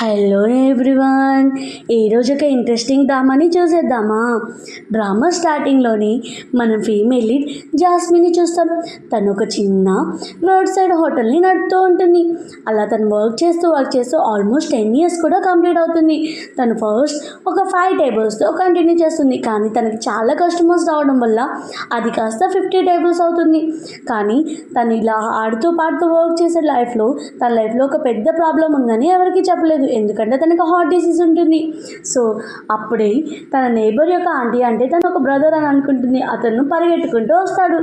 Hello everyone, ఈరోజు ఒక interesting డ్రామాని చూసేద్దామా. డ్రామా స్టార్టింగ్లోని మనం ఫీమేల్ లీడ్ జాస్మిన్ని చూస్తాం. తను ఒక చిన్న రోడ్ సైడ్ హోటల్ని నడుపుతూ ఉంటుంది. అలా తను వర్క్ చేస్తూ ఆల్మోస్ట్ 10 years కూడా కంప్లీట్ అవుతుంది. తను ఫస్ట్ ఒక 5 tablesతో కంటిన్యూ చేస్తుంది. కానీ తనకి చాలా కస్టమర్స్ రావడం వల్ల అది కాస్త 50 tables అవుతుంది. కానీ తను ఇలా ఆడుతూ పాడుతూ వర్క్ చేసే తన లైఫ్లో ఒక పెద్ద ప్రాబ్లం ఉందని ఎవరికి చెప్పలేదు. ఎందుకంటే తనకు హార్ట్ డిసీజ్ ఉంటుంది. సో అప్పుడే తన నేబర్ యొక్క ఆంటీ అంటే తను ఒక బ్రదర్ అని అనుకుంటుంది. అతను పరిగెట్టుకుంటూ వస్తాడు.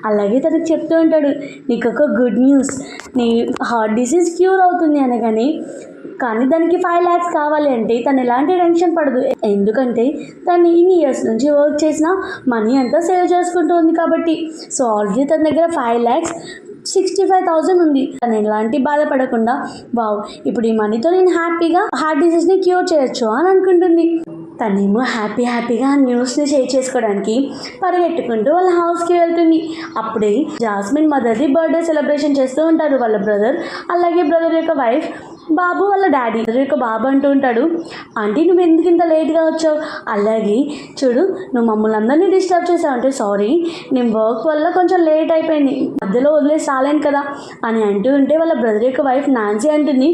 అలాగే తనకు చెప్తూ ఉంటాడు, నీకు ఒక గుడ్ న్యూస్, నీ హార్ట్ డిసీజ్ క్యూర్ అవుతుంది అనగానే, కానీ దానికి 5 lakhs కావాలి అంటే తను ఎలాంటి టెన్షన్ పడదు. ఎందుకంటే తను ఇన్ని ఇయర్స్ నుంచి వర్క్ చేసిన మనీ అంతా సేవ్ చేసుకుంటూ ఉంది కాబట్టి. సో ఆల్రెడీ తన దగ్గర 5,65,000 ఉంది. తను ఎలాంటి బాధపడకుండా వావ్, ఇప్పుడు ఈ మనీతో నేను హ్యాపీగా హార్ట్ డిసీజ్ని క్యూర్ చేయొచ్చు అని అనుకుంటుంది. తనేమో హ్యాపీగా న్యూస్ని షేర్ చేసుకోవడానికి పరిగెట్టుకుంటూ వాళ్ళ హౌస్కి వెళ్తుంది. అప్పుడే జాస్మిన్ మదర్ది బర్త్డే సెలబ్రేషన్ చేస్తూ ఉంటారు వాళ్ళ బ్రదర్. అలాగే బ్రదర్ యొక్క వైఫ్, బాబు వాళ్ళ డాడీ. యొక్క బాబు అంటూ ఉంటాడు, ఆంటీ నువ్వు ఎందుకు ఇంత లేట్గా వచ్చావు? అలాగే చూడు, నువ్వు మమ్మల్ని అందరినీ డిస్టర్బ్ చేసావు అంటే సారీ, నేను వర్క్ వల్ల కొంచెం లేట్ అయిపోయింది, మధ్యలో వదిలేసి రాలేను కదా అని అంటూ ఉంటే వాళ్ళ బ్రదర్ యొక్క వైఫ్ నాన్సీ అంటుంది,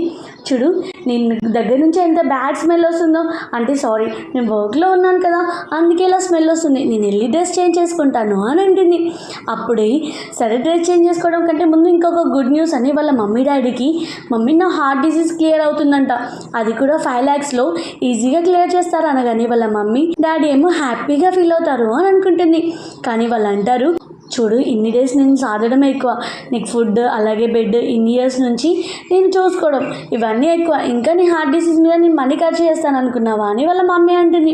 చూడు నేను దగ్గర నుంచి ఎంత బ్యాడ్ స్మెల్ వస్తుందో అంటే సారీ, నేను వర్క్లో ఉన్నాను కదా అందుకే ఇలా స్మెల్ వస్తుంది, నేను వెళ్ళి డ్రెస్ చేంజ్ చేసుకుంటాను అని అంటుంది. అప్పుడే సరే డ్రెస్ చేంజ్ చేసుకోవడం కంటే ముందు ఇంకొక గుడ్ న్యూస్ అని వాళ్ళ మమ్మీ డాడీకి, మమ్మీ నా హార్ట్ డిసీజ్ క్లియర్ అవుతుందంట, అది కూడా 5 lakhsలో ఈజీగా క్లియర్ చేస్తారు అనగానే వాళ్ళ మమ్మీ డాడీ ఏమో హ్యాపీగా ఫీల్ అవుతారు అని అనుకుంటుంది. కానీ వాళ్ళు అంటారు, చూడు ఇన్ని డేస్ నేను సాధడమే ఎక్కువ, నీకు ఫుడ్ అలాగే బెడ్ ఇన్ని ఇయర్స్ నుంచి నేను చూసుకోవడం ఇవన్నీ ఎక్కువ, ఇంకా నీ హార్ట్ డిసీజ్ మీద నేను మనీ ఖర్చు చేస్తాను అనుకున్నావా అని వాళ్ళ మమ్మీ అంటుంది.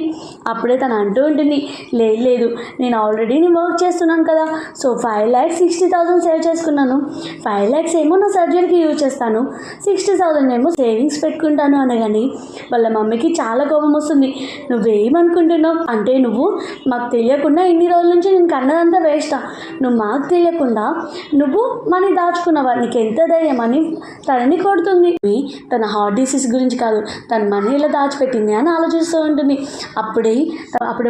అప్పుడే తను అంటూ ఉంటుంది, లేదు నేను ఆల్రెడీ నేను వర్క్ చేస్తున్నాను కదా, సో 5,60,000 సేవ్ చేసుకున్నాను, 5 lakhs ఏమో నా సర్జరీకి యూజ్ చేస్తాను, 60,000 ఏమో సేవింగ్స్ పెట్టుకుంటాను అనగాని వాళ్ళ మమ్మీకి చాలా కోపం వస్తుంది. నువ్వేమనుకుంటున్నావు అంటే, నువ్వు మాకు తెలియకుండా ఇన్ని రోజుల నుంచి నేను కన్నదంతా వేస్టా, నువ్వు మాకు తెలియకుండా నువ్వు మనీ దాచుకున్నావా, నీకు ఎంత ధైర్యం అని తనని కొడుతుంది. తన హార్ట్ డిసీజ్ గురించి కాదు, తన మనీ ఇలా దాచిపెట్టింది అని ఆలోచిస్తూ ఉంటుంది. అప్పుడే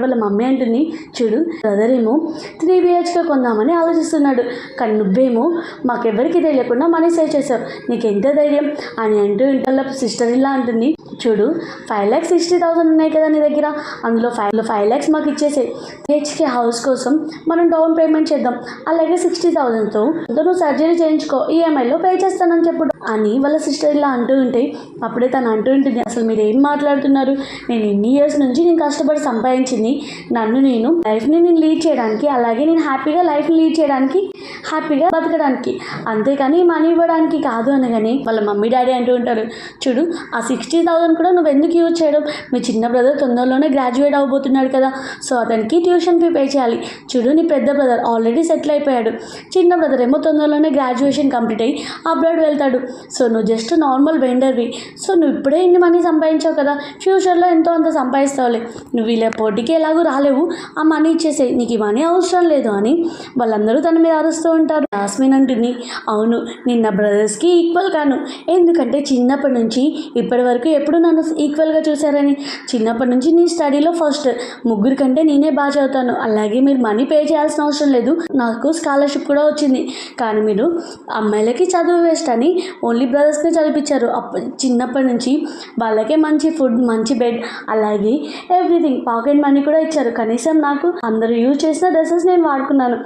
వాళ్ళ మమ్మీ అంటుంది, చూడు బ్రదర్ ఏమో 3 BHK కొందామని ఆలోచిస్తున్నాడు, కానీ నువ్వేమో మాకెవ్వరికి తెలియకుండా మనీ సేవ్ చేసావు, నీకు ఎంత ధైర్యం అని అంటూ వాళ్ళ సిస్టర్ ఇలా అంటుంది, చూడు 5,60,000 ఉన్నాయి కదా నీ దగ్గర, అందులో 5 lakhs మాకు ఇచ్చేసే, BHK హౌస్ కోసం మనం డౌన్ పేమెంట్ చేద్దాం, అలాగే 60,000తో నువ్వు సర్జరీ చేయించుకో, ఈఎంఐలో పే చేస్తానని చెప్పు అని వాళ్ళ సిస్టర్ ఇలా అంటూ ఉంటే, అప్పుడే తను అంటూ ఉంటుంది, అసలు మీరు ఏం మాట్లాడుతున్నారు, నేను ఇన్ని ఇయర్స్ నుంచి నేను కష్టపడి సంపాదించింది నేను లైఫ్ని లీడ్ చేయడానికి, అలాగే నేను హ్యాపీగా లైఫ్ని లీడ్ చేయడానికి, హ్యాపీగా బతకడానికి, అంతేకాని మనీ ఇవ్వడానికి కాదు అనగానే వాళ్ళ మమ్మీ డాడీ అంటూ ఉంటారు, చూడు ఆ 60,000 కూడా నువ్వు ఎందుకు యూజ్ చేయడం, మీ చిన్న బ్రదర్ తొందరలోనే గ్రాడ్యుయేట్ అవ్వబోతున్నాడు కదా, సో అతనికి ట్యూషన్ ఫీ పే చేయాలి, చూడు నీ పెద్ద బ్రదర్ ఆల్రెడీ సెటిల్ అయిపోయాడు, చిన్న బ్రదర్ ఏమో తొందరలోనే గ్రాడ్యుయేషన్ కంప్లీట్ అయ్యి అబ్రాడ్ వెళ్తాడు, సో నువ్వు జస్ట్ నార్మల్ వెండర్వి, సో నువ్వు ఇప్పుడే ఇన్ని మనీ సంపాదించావు కదా, ఫ్యూచర్లో ఎంతో అంత సంపాదిస్తావులే, నువ్వు ఇలా పోటీకి ఎలాగూ రాలేవు, ఆ మనీ ఇచ్చేసే, నీకు ఈ మనీ అవసరం లేదు అని వాళ్ళందరూ తన మీద అరుస్తూ ఉంటారు. జాస్మిన్ అంటుంది, అవును నేను నా బ్రదర్స్కి ఈక్వల్ కాను, ఎందుకంటే చిన్నప్పటి నుంచి ఇప్పటి వరకు ఎప్పుడు నన్ను ఈక్వల్గా చూశారని, చిన్నప్పటి నుంచి నీ స్టడీలో ఫస్ట్, ముగ్గురు కంటే నేనే బాగా చదువుతాను, అలాగే మీరు మనీ పే చేయాల్సిన అవసరం లేదు, నాకు స్కాలర్షిప్ కూడా వచ్చింది, కానీ మీరు అమ్మాయిలకి చదువు వేస్ట్ అని ఓన్లీ బ్రదర్స్ని చదివించారు, చిన్నప్పటి నుంచి వాళ్ళకే మంచి ఫుడ్ మంచి బెడ్ అలాగే ఎవ్రీథింగ్ పాకెట్ మనీ కూడా ఇచ్చారు, కనీసం నాకు అందరూ యూజ్ చేసిన డ్రెస్సెస్ నేను వాడుకున్నాను,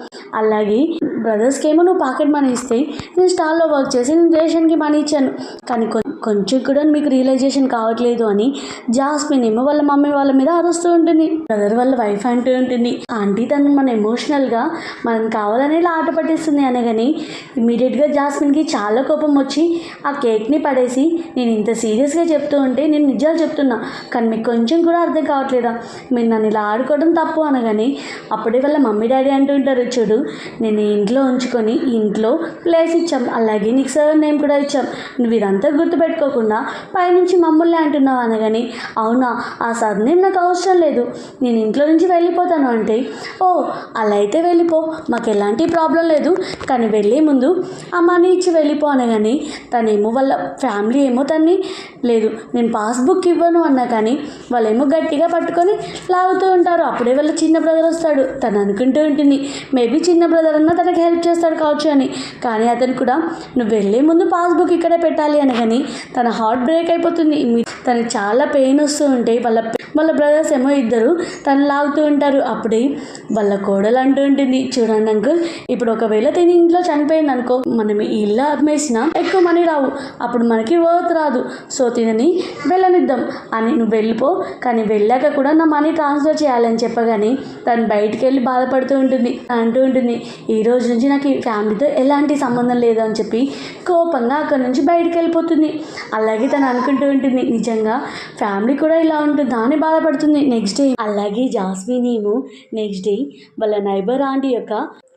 అలాగే బ్రదర్స్కి ఏమో నువ్వు పాకెట్ మనీ ఇస్తే నేను స్టాల్లో వర్క్ చేసి నేను రేషన్కి మనీ ఇచ్చాను, కానీ కొంచెం కూడా మీకు రియలైజేషన్ కావట్లేదు అని జాస్మిన్ ఏమో వాళ్ళ మమ్మీ వాళ్ళ మీద అరుస్తూ ఉంటుంది. బ్రదర్ వాళ్ళ వైఫ్ అంటూ ఉంటుంది, ఆంటీ తను మన ఎమోషనల్గా మనం కావాలని ఇలా ఆట పట్టిస్తుంది అనగాని ఇమీడియట్గా జాస్మిన్కి చాలా కోపం వచ్చి ఆ కేక్ని పడేసి, నేను ఇంత సీరియస్గా చెప్తూ ఉంటే నేను నిజాలు చెప్తున్నా, కానీ మీకు కొంచెం కూడా అర్థం కావట్లేదా, మీరు నన్ను ఇలా ఆడుకోవడం తప్పు అనగాని అప్పుడే వాళ్ళ మమ్మీ డాడీ అంటూ ఉంటారు, చూడు నేను ఇంట్లో ఉంచుకొని ఇంట్లో ప్లేస్ ఇచ్చాం, అలాగే నీకు సర్ నేమ్ కూడా ఇచ్చాం, నువ్వు ఇదంతా గుర్తుపెట్టు పెట్టుకోకుండా పైనుంచి మమ్మల్ని అంటున్నావు అనగాని, అవునా ఆ సర్నేమ్ నాకు అవసరం లేదు, నేను ఇంట్లో నుంచి వెళ్ళిపోతాను అంటే, ఓ అలా అయితే వెళ్ళిపో, మాకు ఎలాంటి ప్రాబ్లం లేదు, కానీ వెళ్ళే ముందు ఆ మనీ ఇచ్చి వెళ్ళిపో అనగాని, తనేమో వాళ్ళ ఫ్యామిలీ ఏమో తన్ని లేదు నేను పాస్బుక్ ఇవ్వను అన్నా కానీ వాళ్ళేమో గట్టిగా పట్టుకొని లాగుతూ ఉంటారు. అప్పుడే వాళ్ళ చిన్న బ్రదర్ వస్తాడు. తను అనుకుంటూ ఉంటుంది మేబీ చిన్న బ్రదర్ అన్న తనకి హెల్ప్ చేస్తాడు కావచ్చు అని. కానీ అతను కూడా నువ్వు వెళ్ళే ముందు పాస్బుక్ ఇక్కడే పెట్టాలి అనగాని తన హార్ట్ బ్రేక్ అయిపోతుంది. తనకి చాలా పెయిన్ వస్తూ ఉంటే వాళ్ళ బ్రదర్స్ ఏమో ఇద్దరు తను లాగుతూ ఉంటారు. అప్పుడే వాళ్ళ కోడలు అంటూ ఉంటుంది, చూడండి అంకుల్, ఇప్పుడు ఒకవేళ తిని ఇంట్లో చనిపోయింది అనుకో, మనం ఈ ఇల్లు అమ్మేసినా ఎక్కువ మనీ రావు, అప్పుడు మనకి వర్త్ రాదు, సో తినని వెళ్ళనిద్దాం అని నువ్వు వెళ్ళిపో, కానీ వెళ్ళాక కూడా నా మనీ ట్రాన్స్ఫర్ చేయాలని చెప్పగానే తను బయటికి వెళ్ళి బాధపడుతూ ఉంటుంది. అంటూ ఉంటుంది ఈ రోజు నుంచి నాకు ఈ ఫ్యామిలీతో ఎలాంటి సంబంధం లేదు అని చెప్పి కోపంగా అక్కడ నుంచి బయటికి వెళ్ళిపోతుంది. అలాగే తను అనుకుంటూ ఉంటుంది నిజంగా ఫ్యామిలీ కూడా ఇలా ఉంటుందా అని బాధపడుతుంది. నెక్స్ట్ డే అలాగే జాస్మిన్ ఏమో నెక్స్ట్ డే వాళ్ళ నైబర్ ఆంటీ యొక్క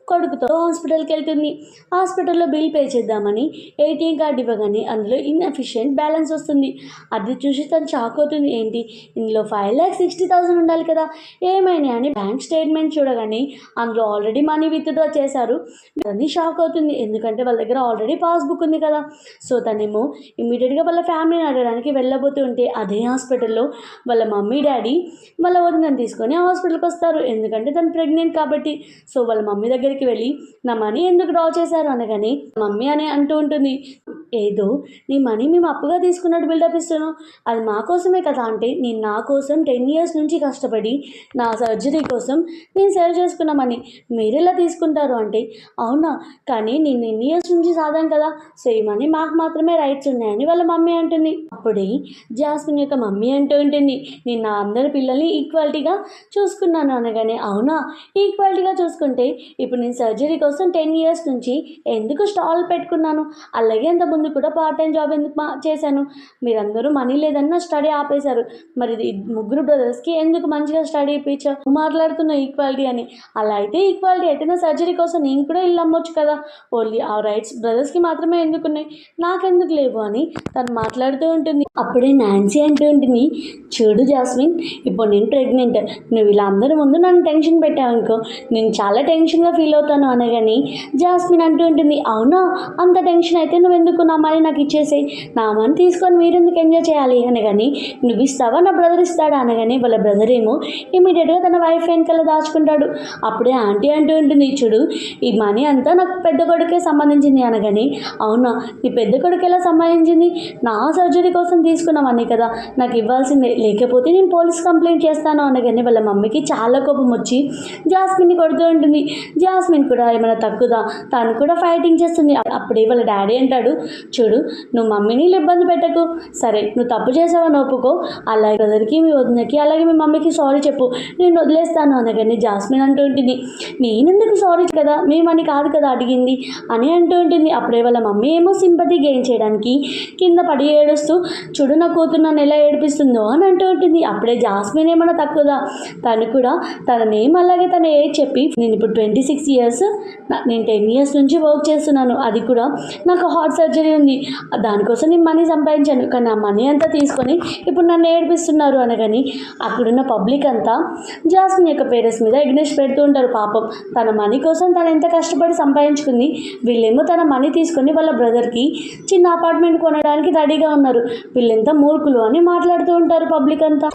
కొడుకుతో హాస్పిటల్కి వెళ్తుంది. హాస్పిటల్లో బిల్ పే చేద్దామని ఏటీఎం కార్డు ఇవ్వగానే అందులో ఇన్ఎఫిషియెంట్ బ్యాలెన్స్ వస్తుంది. అది చూసి తను షాక్ అవుతుంది. ఏంటి ఇందులో 5,60,000 ఉండాలి కదా, ఏమైనా అని బ్యాంక్ స్టేట్మెంట్ చూడగానే అందులో ఆల్రెడీ మనీ విత్డ్రా చేశారు. తను షాక్ అవుతుంది, ఎందుకంటే వాళ్ళ దగ్గర ఆల్రెడీ పాస్బుక్ ఉంది కదా. సో తనేమో ఇమ్మీడియట్గా వాళ్ళ ఫ్యామిలీని అడగడానికి వెళ్ళబోతూ ఉంటే అదే హాస్పిటల్లో వాళ్ళ మమ్మీ డాడీ వాళ్ళ వదినని తీసుకొని హాస్పిటల్కి వస్తారు. ఎందుకంటే తను ప్రెగ్నెంట్ కాబట్టి. సో వాళ్ళ మమ్మీ దగ్గరికి వెళ్ళి నా మనీ ఎందుకు డ్రా చేశారు అనగానే మమ్మీ అని అంటూ ఉంటుంది, ఏదో నీ మనీ మేము అప్పుగా తీసుకున్నట్టు బిల్డప్ ఇస్తున్నావు, అది మా కోసమే కదా. అంటే నేను నా కోసం 10 years నుంచి కష్టపడి నా సర్జరీ కోసం నేను సేవ్ చేసుకున్న మనీ మీరు ఎలా తీసుకుంటారు అంటే, అవునా కానీ నేను 10 years నుంచి సాధాను కదా, సో ఈ మనీ మాకు మాత్రమే రైట్స్ ఉన్నాయని వాళ్ళ మమ్మీ అంటుంది. అప్పుడే జాస్మిన్ యొక్క మమ్మీ అంటూ ఉంటుంది, నేను నా అందరి పిల్లల్ని ఈక్వాలిటీగా చూసుకున్నాను అనగానే, అవునా ఈక్వాలిటీగా చూసుకుంటే ఇప్పుడు నేను సర్జరీ కోసం 10 years నుంచి ఎందుకు స్టాల్ పెట్టుకున్నాను, అలాగే అంత ముందు కూడా పార్ట్ టైం జాబ్ ఎందుకు చేశాను, మీరందరూ మనీ లేదన్న స్టడీ ఆపేశారు, మరి ముగ్గురు బ్రదర్స్కి ఎందుకు మంచిగా స్టడీ ఇప్పించావు, మాట్లాడుతున్న ఈక్వాలిటీ అని. అలా అయితే ఈక్వాలిటీ అయితే నా సర్జరీ కోసం నేను కూడా ఇల్లు అమ్మొచ్చు కదా, ఓన్లీ ఆ రైట్స్ బ్రదర్స్కి మాత్రమే ఎందుకున్నాయి, నాకెందుకు లేవు అని తను మాట్లాడుతూ ఉంటుంది. అప్పుడే నాన్సీ అంటూ ఉంటుంది, చూడు జాస్మిన్, ఇప్పుడు నేను ప్రెగ్నెంట్, నువ్వు ఇలా అందరి ముందు నన్ను టెన్షన్ పెట్టావు అనుకో, నేను చాలా టెన్షన్గా ఫీల్ అవుతాను అనగాని జాస్మిన్ అంటూ ఉంటుంది, అవునా అంత టెన్షన్ అయితే నువ్వు ఎందుకు నా మనీ నాకు ఇచ్చేసేయి, నా మనీ తీసుకొని మీరెందుకు ఎంజాయ్ చేయాలి అనగాని, నువ్వు ఇస్తావా నా బ్రదర్ ఇస్తాడా అనగాని వాళ్ళ బ్రదర్ ఏమో ఇమీడియట్గా తన వైఫ్ వెనకాల దాచుకుంటాడు. అప్పుడే ఆంటీ అంటూ ఉంటుంది, చూడు ఈ మనీ అంతా నాకు పెద్ద కొడుకే సంబంధించింది అనగాని, అవునా నీ పెద్ద కొడుకు ఎలా సంబంధించింది, నా సర్జరీ కోసం తీసుకున్నామని కదా నాకు ఇవ్వాల్సిందే, లేకపోతే నేను పోలీస్ కంప్లైంట్ చేస్తాను అనగానే వాళ్ళ మమ్మీకి చాలా కోపం వచ్చి జాస్మిన్ని కొడుతూ ఉంటుంది. జాస్మిన్ కూడా ఏమైనా తక్కుదా, తను కూడా ఫైటింగ్ చేస్తుంది. అప్పుడే వాళ్ళ డాడీ అంటాడు, చూడు నువ్వు మమ్మీని ఇబ్బంది పెట్టకు, సరే నువ్వు తప్పు చేసావని ఒప్పుకో, అలాగే బ్రదర్కి మీ వదినకి అలాగే మీ మమ్మీకి సారీ చెప్పు, నేను వదిలేస్తాను అనగానే జాస్మిన్ అంటూ ఉంటుంది, నేనెందుకు సారీ కదా, మేమని కాదు కదా అడిగింది అని అంటూ ఉంటుంది. అప్పుడే వాళ్ళ మమ్మీ ఏమో సింపతి గెయిన్ చేయడానికి కింద పడి ఏడుస్తూ, చూడు నా కూతురు నన్ను ఎలా ఏడిపిస్తుందో అని అంటూ ఉంటుంది. అప్పుడే జాస్మిన్ ఏమన్నా తక్కువదా, తను కూడా తన నేమ్ అలాగే తన ఏజ్ చెప్పి, నేను ఇప్పుడు 26 years, నేను 10 years నుంచి వర్క్ చేస్తున్నాను, అది కూడా నాకు హార్ట్ సర్జరీ ఉంది, దానికోసం నేను మనీ సంపాదించాను, కానీ ఆ మనీ అంతా తీసుకొని ఇప్పుడు నన్ను ఏడిపిస్తున్నారు అనగాని అక్కడున్న పబ్లిక్ అంతా జాస్మిన్ యొక్క పేరెంట్స్ మీద ఎగ్నెస్ట్ పెడుతూ ఉంటారు. పాపం తన మనీ కోసం తను ఎంత కష్టపడి సంపాదించుకుంది, వీళ్ళేమో తన మనీ తీసుకొని వాళ్ళ బ్రదర్కి చిన్న అపార్ట్మెంట్ కొనడానికి రెడీగా ఉన్నారు, వీళ్ళెంత మూర్ఖులు అని మాట్లాడుతూ ఉంటారు పబ్లిక్ అంతా.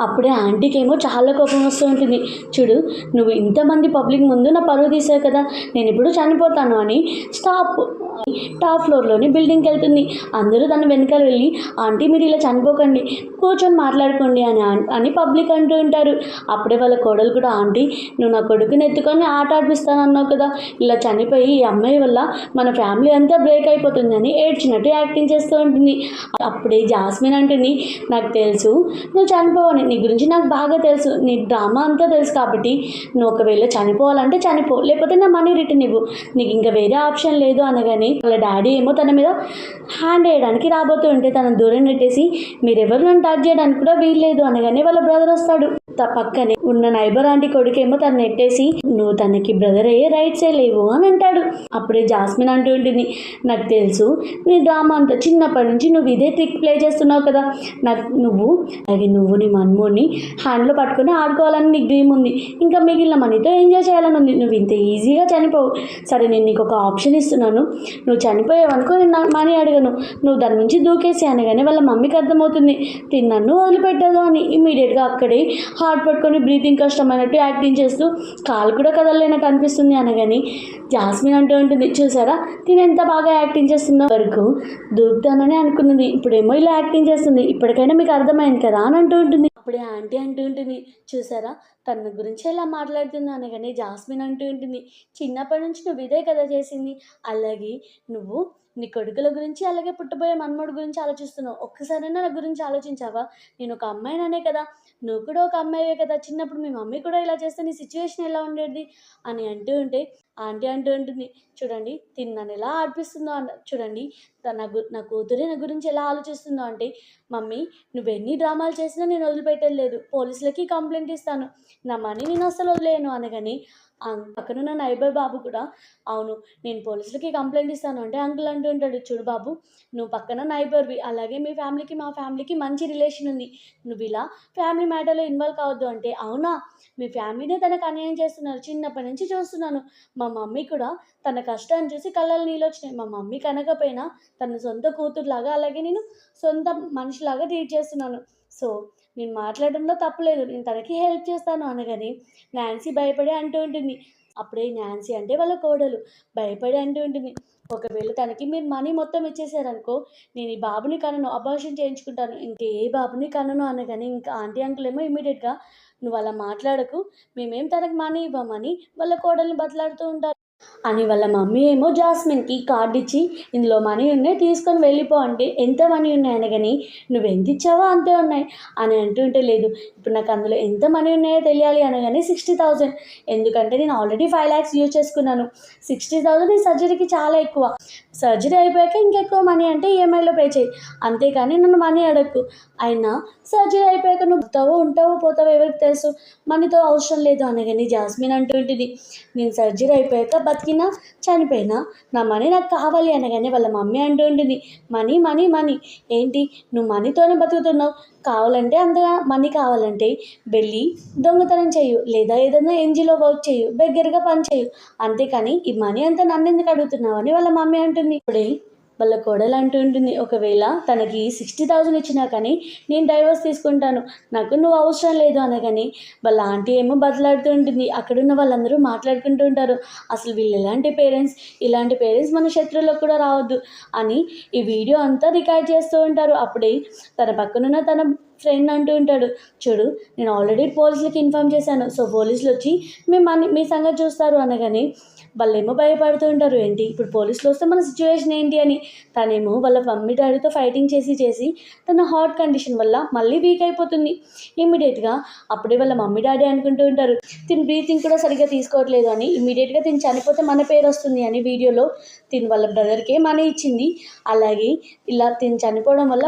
అప్పుడే ఆంటీకి ఏమో చాలా కోపం వస్తూ ఉంటుంది, చూడు నువ్వు ఇంతమంది పబ్లిక్ ముందు నా పరువు తీసావు కదా, నేను ఇప్పుడు చనిపోతాను అని టాప్ ఫ్లోర్లోని బిల్డింగ్కి వెళ్తుంది. అందరూ తన వెనకాల వెళ్ళి, ఆంటీ మీరు ఇలా చనిపోకండి, కూర్చొని మాట్లాడుకోండి అని పబ్లిక్ అంటూ ఉంటారు. అప్పుడే వాళ్ళ కోడలు కూడా, ఆంటీ నువ్వు నా కొడుకుని ఎత్తుకొని ఆట ఆడిపిస్తాను అన్నావు కదా, ఇలా చనిపోయి ఈ అమ్మాయి వల్ల మన ఫ్యామిలీ అంతా బ్రేక్ అయిపోతుందని ఏడ్చినట్టు యాక్టింగ్ చేస్తూ ఉంటుంది. అప్పుడే జాస్మిన్ అంటుంది, నాకు తెలుసు నువ్వు చనిపోవని, నీ గురించి నాకు బాగా తెలుసు, నీ డ్రామా అంతా తెలుసు, కాబట్టి నువ్వు ఒకవేళ చనిపోవాలంటే చనిపో, లేకపోతే నా మనీ రిటర్న్ ఇవ్వు, నీకు ఇంకా వేరే ఆప్షన్ లేదు అనగానే వాళ్ళ డాడీ ఏమో తన మీద హ్యాండ్ వేయడానికి రాబోతూ ఉంటే తనను దూరం నెట్టేసి, మీరెవరు నన్ను టచ్ చేయడానికి కూడా వీల్లేదు అనగానే వాళ్ళ బ్రదర్ వస్తాడు. పక్కనే ఉన్న నైబర్ ఆంటీ కొడుకేమో తను నెట్టేసి నువ్వు తనకి బ్రదర్ అయ్యే రైట్సే లేవు అని అంటాడు. అప్పుడే జాస్మిన్ అంటూ ఉంటుంది, నాకు తెలుసు నీ డ్రామా అంతా చిన్నప్పటి నుంచి నువ్వు ఇదే ట్రిక్ ప్లే చేస్తున్నావు కదా, నువ్వు నీ మన్మోని హ్యాండ్లో పట్టుకొని ఆడుకోవాలని నీకు డ్రీమ్ ఉంది, ఇంకా మిగిలిన మనీతో ఎంజాయ్ చేయాలని ఉంది, నువ్వు ఇంత ఈజీగా చనిపోవు. సరే నేను నీకు ఒక ఆప్షన్ ఇస్తున్నాను, నువ్వు చనిపోయావనుకో నేను మనీ అడగను, నువ్వు దాని నుంచి దూకేసి అనగానే వాళ్ళ మమ్మీకి అర్థమవుతుంది నన్ను వదిలిపెట్టదు అని. ఇమీడియట్గా అక్కడే హార్ట్ పట్టుకొని బ్రీతింగ్ కష్టమైనట్టు యాక్టింగ్ చేస్తూ కాలు కూడా కదలలేనట్టు అనిపిస్తుంది అనగాని జాస్మిన్ అంటూ ఉంటుంది, చూసారా తిని ఎంత బాగా యాక్టింగ్ చేస్తుందో, వరకు దూకుతానని అనుకున్నది ఇప్పుడేమో ఇలా యాక్టింగ్ చేస్తుంది, ఇప్పటికైనా మీకు అర్థమైంది కదా అని అంటూ ఉంటుంది. అప్పుడే ఆంటీ అంటూ ఉంటుంది, చూసారా తన గురించి ఎలా మాట్లాడుతుంది అనగానే జాస్మిన్ అంటూ ఉంటుంది, చిన్నప్పటి నుంచి నువ్వు ఇదే కదా చేసింది, అలాగే నువ్వు నీ కొడుకుల గురించి అలాగే పుట్టబోయే మన్మడు గురించి ఆలోచిస్తున్నావు, ఒక్కసారైనా నా గురించి ఆలోచించావా, నేను ఒక అమ్మాయిననే కదా, నువ్వు కూడా ఒక అమ్మాయివే కదా, చిన్నప్పుడు మీ మమ్మీ కూడా ఇలా చేస్తే నీ సిచ్యువేషన్ ఎలా ఉండేది అని అంటూ ఉంటే ఆంటీ అంటూ ఉంటుంది, చూడండి నన్ను ఎలా ఆడిపిస్తుందో చూడండి నా కూతురే నా గురించి ఎలా ఆలోచిస్తుందో అంటే, మమ్మీ నువ్వెన్ని డ్రామాలు చేసినా నేను వదిలిపెట్టలేదు, పోలీసులకి కంప్లైంట్ ఇస్తాను, నా మనీ నేను అసలు వదిలేను అనగాని పక్కనున్న నైబర్ బాబు కూడా అవును నేను పోలీసులకి కంప్లైంట్ ఇస్తాను అంటే అంకుల్ అంటూ ఉంటాడు, చూడు బాబు నువ్వు పక్కన నైబర్వి, అలాగే మీ ఫ్యామిలీకి మా ఫ్యామిలీకి మంచి రిలేషన్ ఉంది, నువ్వు ఇలా ఫ్యామిలీ మ్యాటర్లో ఇన్వాల్వ్ కావద్దు అంటే, అవునా మీ ఫ్యామిలీనే తనకు అన్యాయం చేస్తున్నారు, చిన్నప్పటి నుంచి చూస్తున్నాను, మా మమ్మీ కూడా తన కష్టాన్ని చూసి కళ్ళలో నీళ్ళు వచ్చినాయి, మా మమ్మీ కనకపోయినా తన సొంత కూతురులాగా అలాగే నేను సొంత మనిషిలాగా ట్రీట్ చేస్తున్నాను, సో నేను మాట్లాడడంలో తప్పులేదు, నేను తనకి హెల్ప్ చేస్తాను అనగాని నాన్సీ భయపడి అంటూ ఉంటుంది. అప్పుడే నాన్సీ అంటే వాళ్ళ కోడలు భయపడి అంటూ ఉంటుంది, ఒకవేళ తనకి మీరు మనీ మొత్తం ఇచ్చేసారనుకో నేను ఈ బాబుని కనను, అబార్షన్ చేయించుకుంటాను, ఇంకే బాబుని కనను అనగాని ఇంకా ఆంటీ అంకుల్ ఏమో ఇమీడియట్గా నువ్వు అలా మాట్లాడకు, మేమేం తనకి మనీ ఇవ్వమని వాళ్ళ కోడల్ని బతలాడుతూ ఉంటారు అని వాళ్ళ మమ్మీ ఏమో జాస్మిన్కి కార్డు ఇచ్చి ఇందులో మనీ ఉన్నాయి తీసుకొని వెళ్ళిపో అంటే, ఎంత మనీ ఉన్నాయి అనగాని నువ్వు ఎంత ఇచ్చావో అంతే ఉన్నాయి అని అంటుంటే, లేదు ఇప్పుడు నాకు అందులో ఎంత మనీ ఉన్నాయో తెలియాలి అనగానే 60,000, ఎందుకంటే నేను ఆల్రెడీ 5 lakhs యూజ్ చేసుకున్నాను, 60,000 ఈ సర్జరీకి చాలా ఎక్కువ, సర్జరీ అయిపోయాక ఇంకెక్కువ మనీ అంటే ఈఎంఐలో పే చేయి, అంతేకాని నన్ను మనీ అడగకు, అయినా సర్జరీ అయిపోయాక నువ్వు ఉంటావో పోతావో ఎవరికి తెలుసు, మనీతో అవసరం లేదు అనగాని జాస్మిన్ అంటుంటుంది, నేను సర్జరీ అయిపోయాక బతికినా చనిపోయినా నా మనీ నాకు కావాలి అనగానే వాళ్ళ మమ్మీ అంటూ ఉంటుంది, మనీ మనీ మనీ ఏంటి నువ్వు మనీతోనే బతుకుతున్నావు, కావాలంటే అంతగా మనీ కావాలంటే వెళ్ళి దొంగతనం చేయు, లేదా ఏదైనా ఎన్జిఓలో వర్క్ చేయు, బెగ్గరగా పని చేయు, అంతేకాని ఈ మనీ అంతా నన్ను ఎందుకు అడుగుతున్నావు అని వాళ్ళ మమ్మీ అంటుంది. ఇప్పుడే వాళ్ళ కోడలు అంటూ ఉంటుంది, ఒకవేళ తనకి 60,000 ఇచ్చినా కానీ నేను డైవర్స్ తీసుకుంటాను, నాకు నువ్వు అవసరం లేదు అనగాని వాళ్ళ ఆంటీ ఏమో బదలాడుతూ ఉంటుంది. అక్కడున్న వాళ్ళందరూ మాట్లాడుకుంటూ ఉంటారు, అసలు వీళ్ళు ఇలాంటి పేరెంట్స్ మన శత్రువులకు కూడా రావద్దు అని ఈ వీడియో అంతా రికార్డ్ చేస్తూ ఉంటారు. అప్పుడే తన పక్కనున్న తన ఫ్రెండ్ అంటూ ఉంటాడు, చూడు నేను ఆల్రెడీ పోలీసులకి ఇన్ఫామ్ చేశాను, సో పోలీసులు వచ్చి మీ సంగతి చూస్తారు అనగాని వాళ్ళేమో భయపడుతూ ఉంటారు, ఏంటి ఇప్పుడు పోలీసులు వస్తే మన సిచ్యువేషన్ ఏంటి అని. తనేమో వాళ్ళ మమ్మీ డాడీతో ఫైటింగ్ చేసి తన హార్ట్ కండిషన్ వల్ల మళ్ళీ వీక్ అయిపోతుంది. ఇమీడియట్గా అప్పుడే వాళ్ళ మమ్మీ డాడీ అనుకుంటూ ఉంటారు, తిని బ్రీతింగ్ కూడా సరిగ్గా తీసుకోవట్లేదు అని, ఇమీడియట్గా తిని చనిపోతే మన పేరు వస్తుంది అని వీడియోలో తిని వాళ్ళ బ్రదర్కే మనీ ఇచ్చింది, అలాగే ఇలా తిని చనిపోవడం వల్ల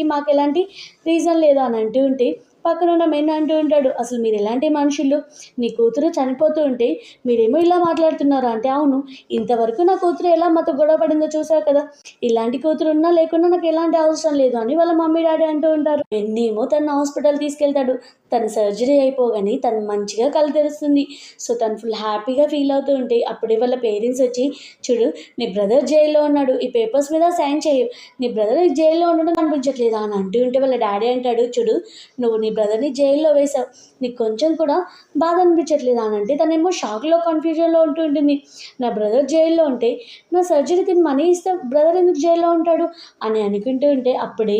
మాకు ఎలాంటి రీజన్ లేదు అని అంటూ ఉంటే పక్కనున్న మెన్ అంటూ ఉంటాడు, అసలు మీరు ఎలాంటి మనుషులు, నీ కూతురు చనిపోతూ ఉంటే మీరేమో ఇలా మాట్లాడుతున్నారు అంటే, అవును ఇంతవరకు నా కూతురు ఎలా మాతో గొడవ పడిందో చూసావు కదా, ఇలాంటి కూతురు ఉన్నా లేకున్నా నాకు ఎలాంటి అవసరం లేదు అని వాళ్ళ మమ్మీ డాడీ అంటూ ఉంటారు. ఎన్నేమో తన హాస్పిటల్ తీసుకెళ్తాడు, తన సర్జరీ అయిపోగానే తను మంచిగా కళ్ళు తెరుస్తుంది, సో తను ఫుల్ హ్యాపీగా ఫీల్ అవుతూ ఉంటే అప్పుడే వాళ్ళ పేరెంట్స్ వచ్చి, చూడు నీ బ్రదర్ జైల్లో ఉన్నాడు, ఈ పేపర్స్ మీద సైన్ చేయు, నీ బ్రదర్ జైల్లో ఉండడం కనిపించట్లేదా అని అంటూ ఉంటే వాళ్ళ డాడీ అంటాడు, చూడు నువ్వు నీ బ్రదర్ని జైల్లో వేసావు, నీకు కొంచెం కూడా బాధ అనిపించట్లేదా అని అంటే, తనేమో షాక్లో కన్ఫ్యూజన్లో ఉంటూ ఉంటుంది, నా బ్రదర్ జైల్లో ఉంటే నా సర్జరీ తిని మనీ ఇస్తే బ్రదర్ ఎందుకు జైల్లో ఉంటాడు అని అనుకుంటూ ఉంటే అప్పుడే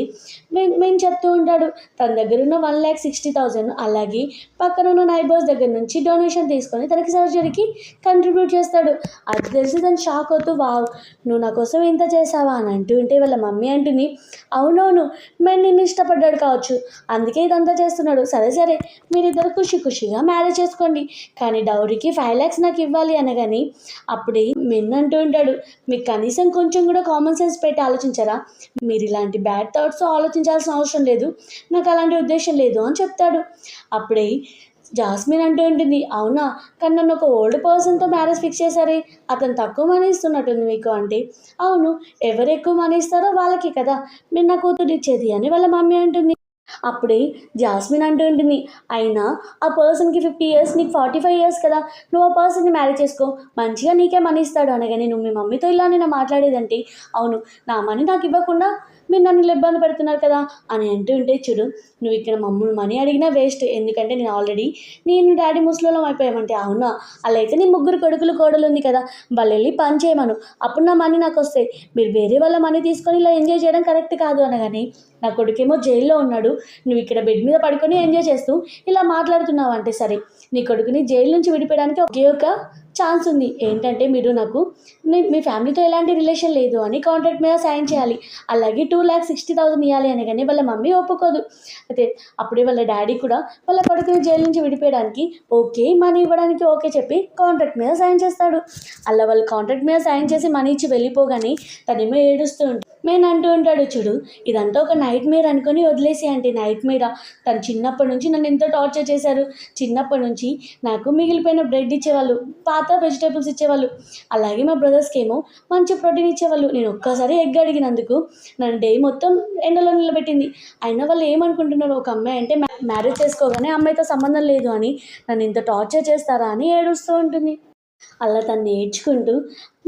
మేము చెప్తూ ఉంటాడు, తన దగ్గర ఉన్న 1,60,000 అలాగే పక్కన ఉన్న నైబర్స్ దగ్గర నుంచి డొనేషన్ తీసుకొని తనకి సర్జరీకి కంట్రిబ్యూట్ చేస్తాడు. అది తెలిసి తను షాక్ అవుతూ, వావ్ నువ్వు నా కోసం ఇంత చేసావా అని అంటూ ఉంటే వాళ్ళ మమ్మీ అంటుంది, అవునవును మేము నిన్ను ఇష్టపడ్డాడు కావచ్చు అందుకే ఇదంతా చేస్తున్నాడు. సరే సరే మీరిద్దరు ఖుషి ఖుషిగా మ్యారేజ్ చేసుకోండి, కానీ డౌరీకి 5 lakhs నాకు ఇవ్వాలి అనగాని అప్పుడే మెన్ అంటూ ఉంటాడు, మీకు కనీసం కొంచెం కూడా కామన్ సెన్స్ పెట్టి ఆలోచించరా, మీరు ఇలాంటి బ్యాడ్ థాట్స్ ఆలోచించాల్సిన అవసరం లేదు, నాకు అలాంటి ఉద్దేశం లేదు అని చెప్తాడు. అప్పుడే జాస్మిన్ అంటూ ఉంటుంది, అవునా, కానీ నన్ను ఒక ఓల్డ్ పర్సన్తో మ్యారేజ్ ఫిక్స్ చేశారే, అతను తక్కువ మనీ ఇస్తున్నట్టుంది మీకు అంటే, అవును, ఎవరు ఎక్కువ మనీ ఇస్తారో వాళ్ళకి కదా మీరు నా కూతురు ఇచ్చేది అని వాళ్ళ మమ్మీ అంటుంది. అప్పుడే జాస్మిన్ అంటూ ఉంటుంది, అయినా ఆ పర్సన్కి 50 years, నీకు 45 years కదా, నువ్వు ఆ పర్సన్ని మ్యారేజ్ చేసుకో, మంచిగా నీకే మనీ ఇస్తాడు అనగానే నువ్వు మీ మమ్మీతో ఇలా నేను మాట్లాడేదంటే, అవును, నా మనీ నాకు ఇవ్వకుండా మీరు నన్ను ఇలా ఇబ్బంది పెడుతున్నారు కదా అని అంటూ ఉంటే, చూడు నువ్వు ఇక్కడ మమ్మల్ని మనీ అడిగినా వేస్ట్, ఎందుకంటే నేను ఆల్రెడీ నేను డాడీ ముసలోళ్ళం అయిపోయామంటే, అవునా, అలా అయితే నీ 3 కొడుకులు కోడలు ఉంది కదా, వాళ్ళు వెళ్ళి పని చేయమను, అప్పుడు నా మనీ నాకు వస్తాయి, మీరు వేరే వాళ్ళ మనీ తీసుకొని ఇలా ఎంజాయ్ చేయడం కరెక్ట్ కాదు అనగానే, నా కొడుకేమో జైల్లో ఉన్నాడు, నువ్వు ఇక్కడ బెడ్ మీద పడుకొని ఎంజాయ్ చేస్తూ ఇలా మాట్లాడుతున్నావు అంటే, సరే నీ కొడుకుని జైలు నుంచి విడిపోయడానికి ఒకే ఒక ఛాన్స్ ఉంది, ఏంటంటే మీరు నాకు మీ ఫ్యామిలీతో ఎలాంటి రిలేషన్ లేదు అని కాంట్రాక్ట్ మీద సైన్ చేయాలి, అలాగే 2,60,000 ఇవ్వాలి అనగానే వాళ్ళ మమ్మీ ఒప్పుకోదు. అయితే అప్పుడే వాళ్ళ డాడీ కూడా వాళ్ళ కొడుకుని జైలు నుంచి విడిపోయడానికి ఓకే మనీ ఇవ్వడానికి ఓకే చెప్పి కాంట్రాక్ట్ మీద సైన్ చేస్తాడు. అలా వాళ్ళు కాంట్రాక్ట్ మీద సైన్ చేసి మనీ ఇచ్చి వెళ్ళిపోగానే తనేమో ఏడుస్తూ ఉంటుంది. నేను అంటూ ఉంటాడు, చూడు ఇదంతా ఒక నైట్ మేర్ అనుకొని వదిలేసి అంటే, నైట్ మేరా, తను చిన్నప్పటి నుంచి నన్ను ఎంతో టార్చర్ చేశారు, చిన్నప్పటి నుంచి నాకు మిగిలిపోయిన బ్రెడ్ ఇచ్చేవాళ్ళు, పాత వెజిటేబుల్స్ ఇచ్చేవాళ్ళు, అలాగే మా బ్రదర్స్కి ఏమో మంచి ప్రోటీన్ ఇచ్చేవాళ్ళు, నేను ఒక్కసారి ఎగ్ అడిగినందుకు నన్ను డే మొత్తం ఎండలో నిలబెట్టింది, అయినా వాళ్ళు ఏమనుకుంటున్నారు, ఒక అమ్మాయి అంటే మ్యారేజ్ చేసుకోగానే అమ్మాయితో సంబంధం లేదు అని నన్ను ఇంత టార్చర్ చేస్తారా అని ఏడుస్తూ ఉంటుంది. అలా తను నేర్చుకుంటూ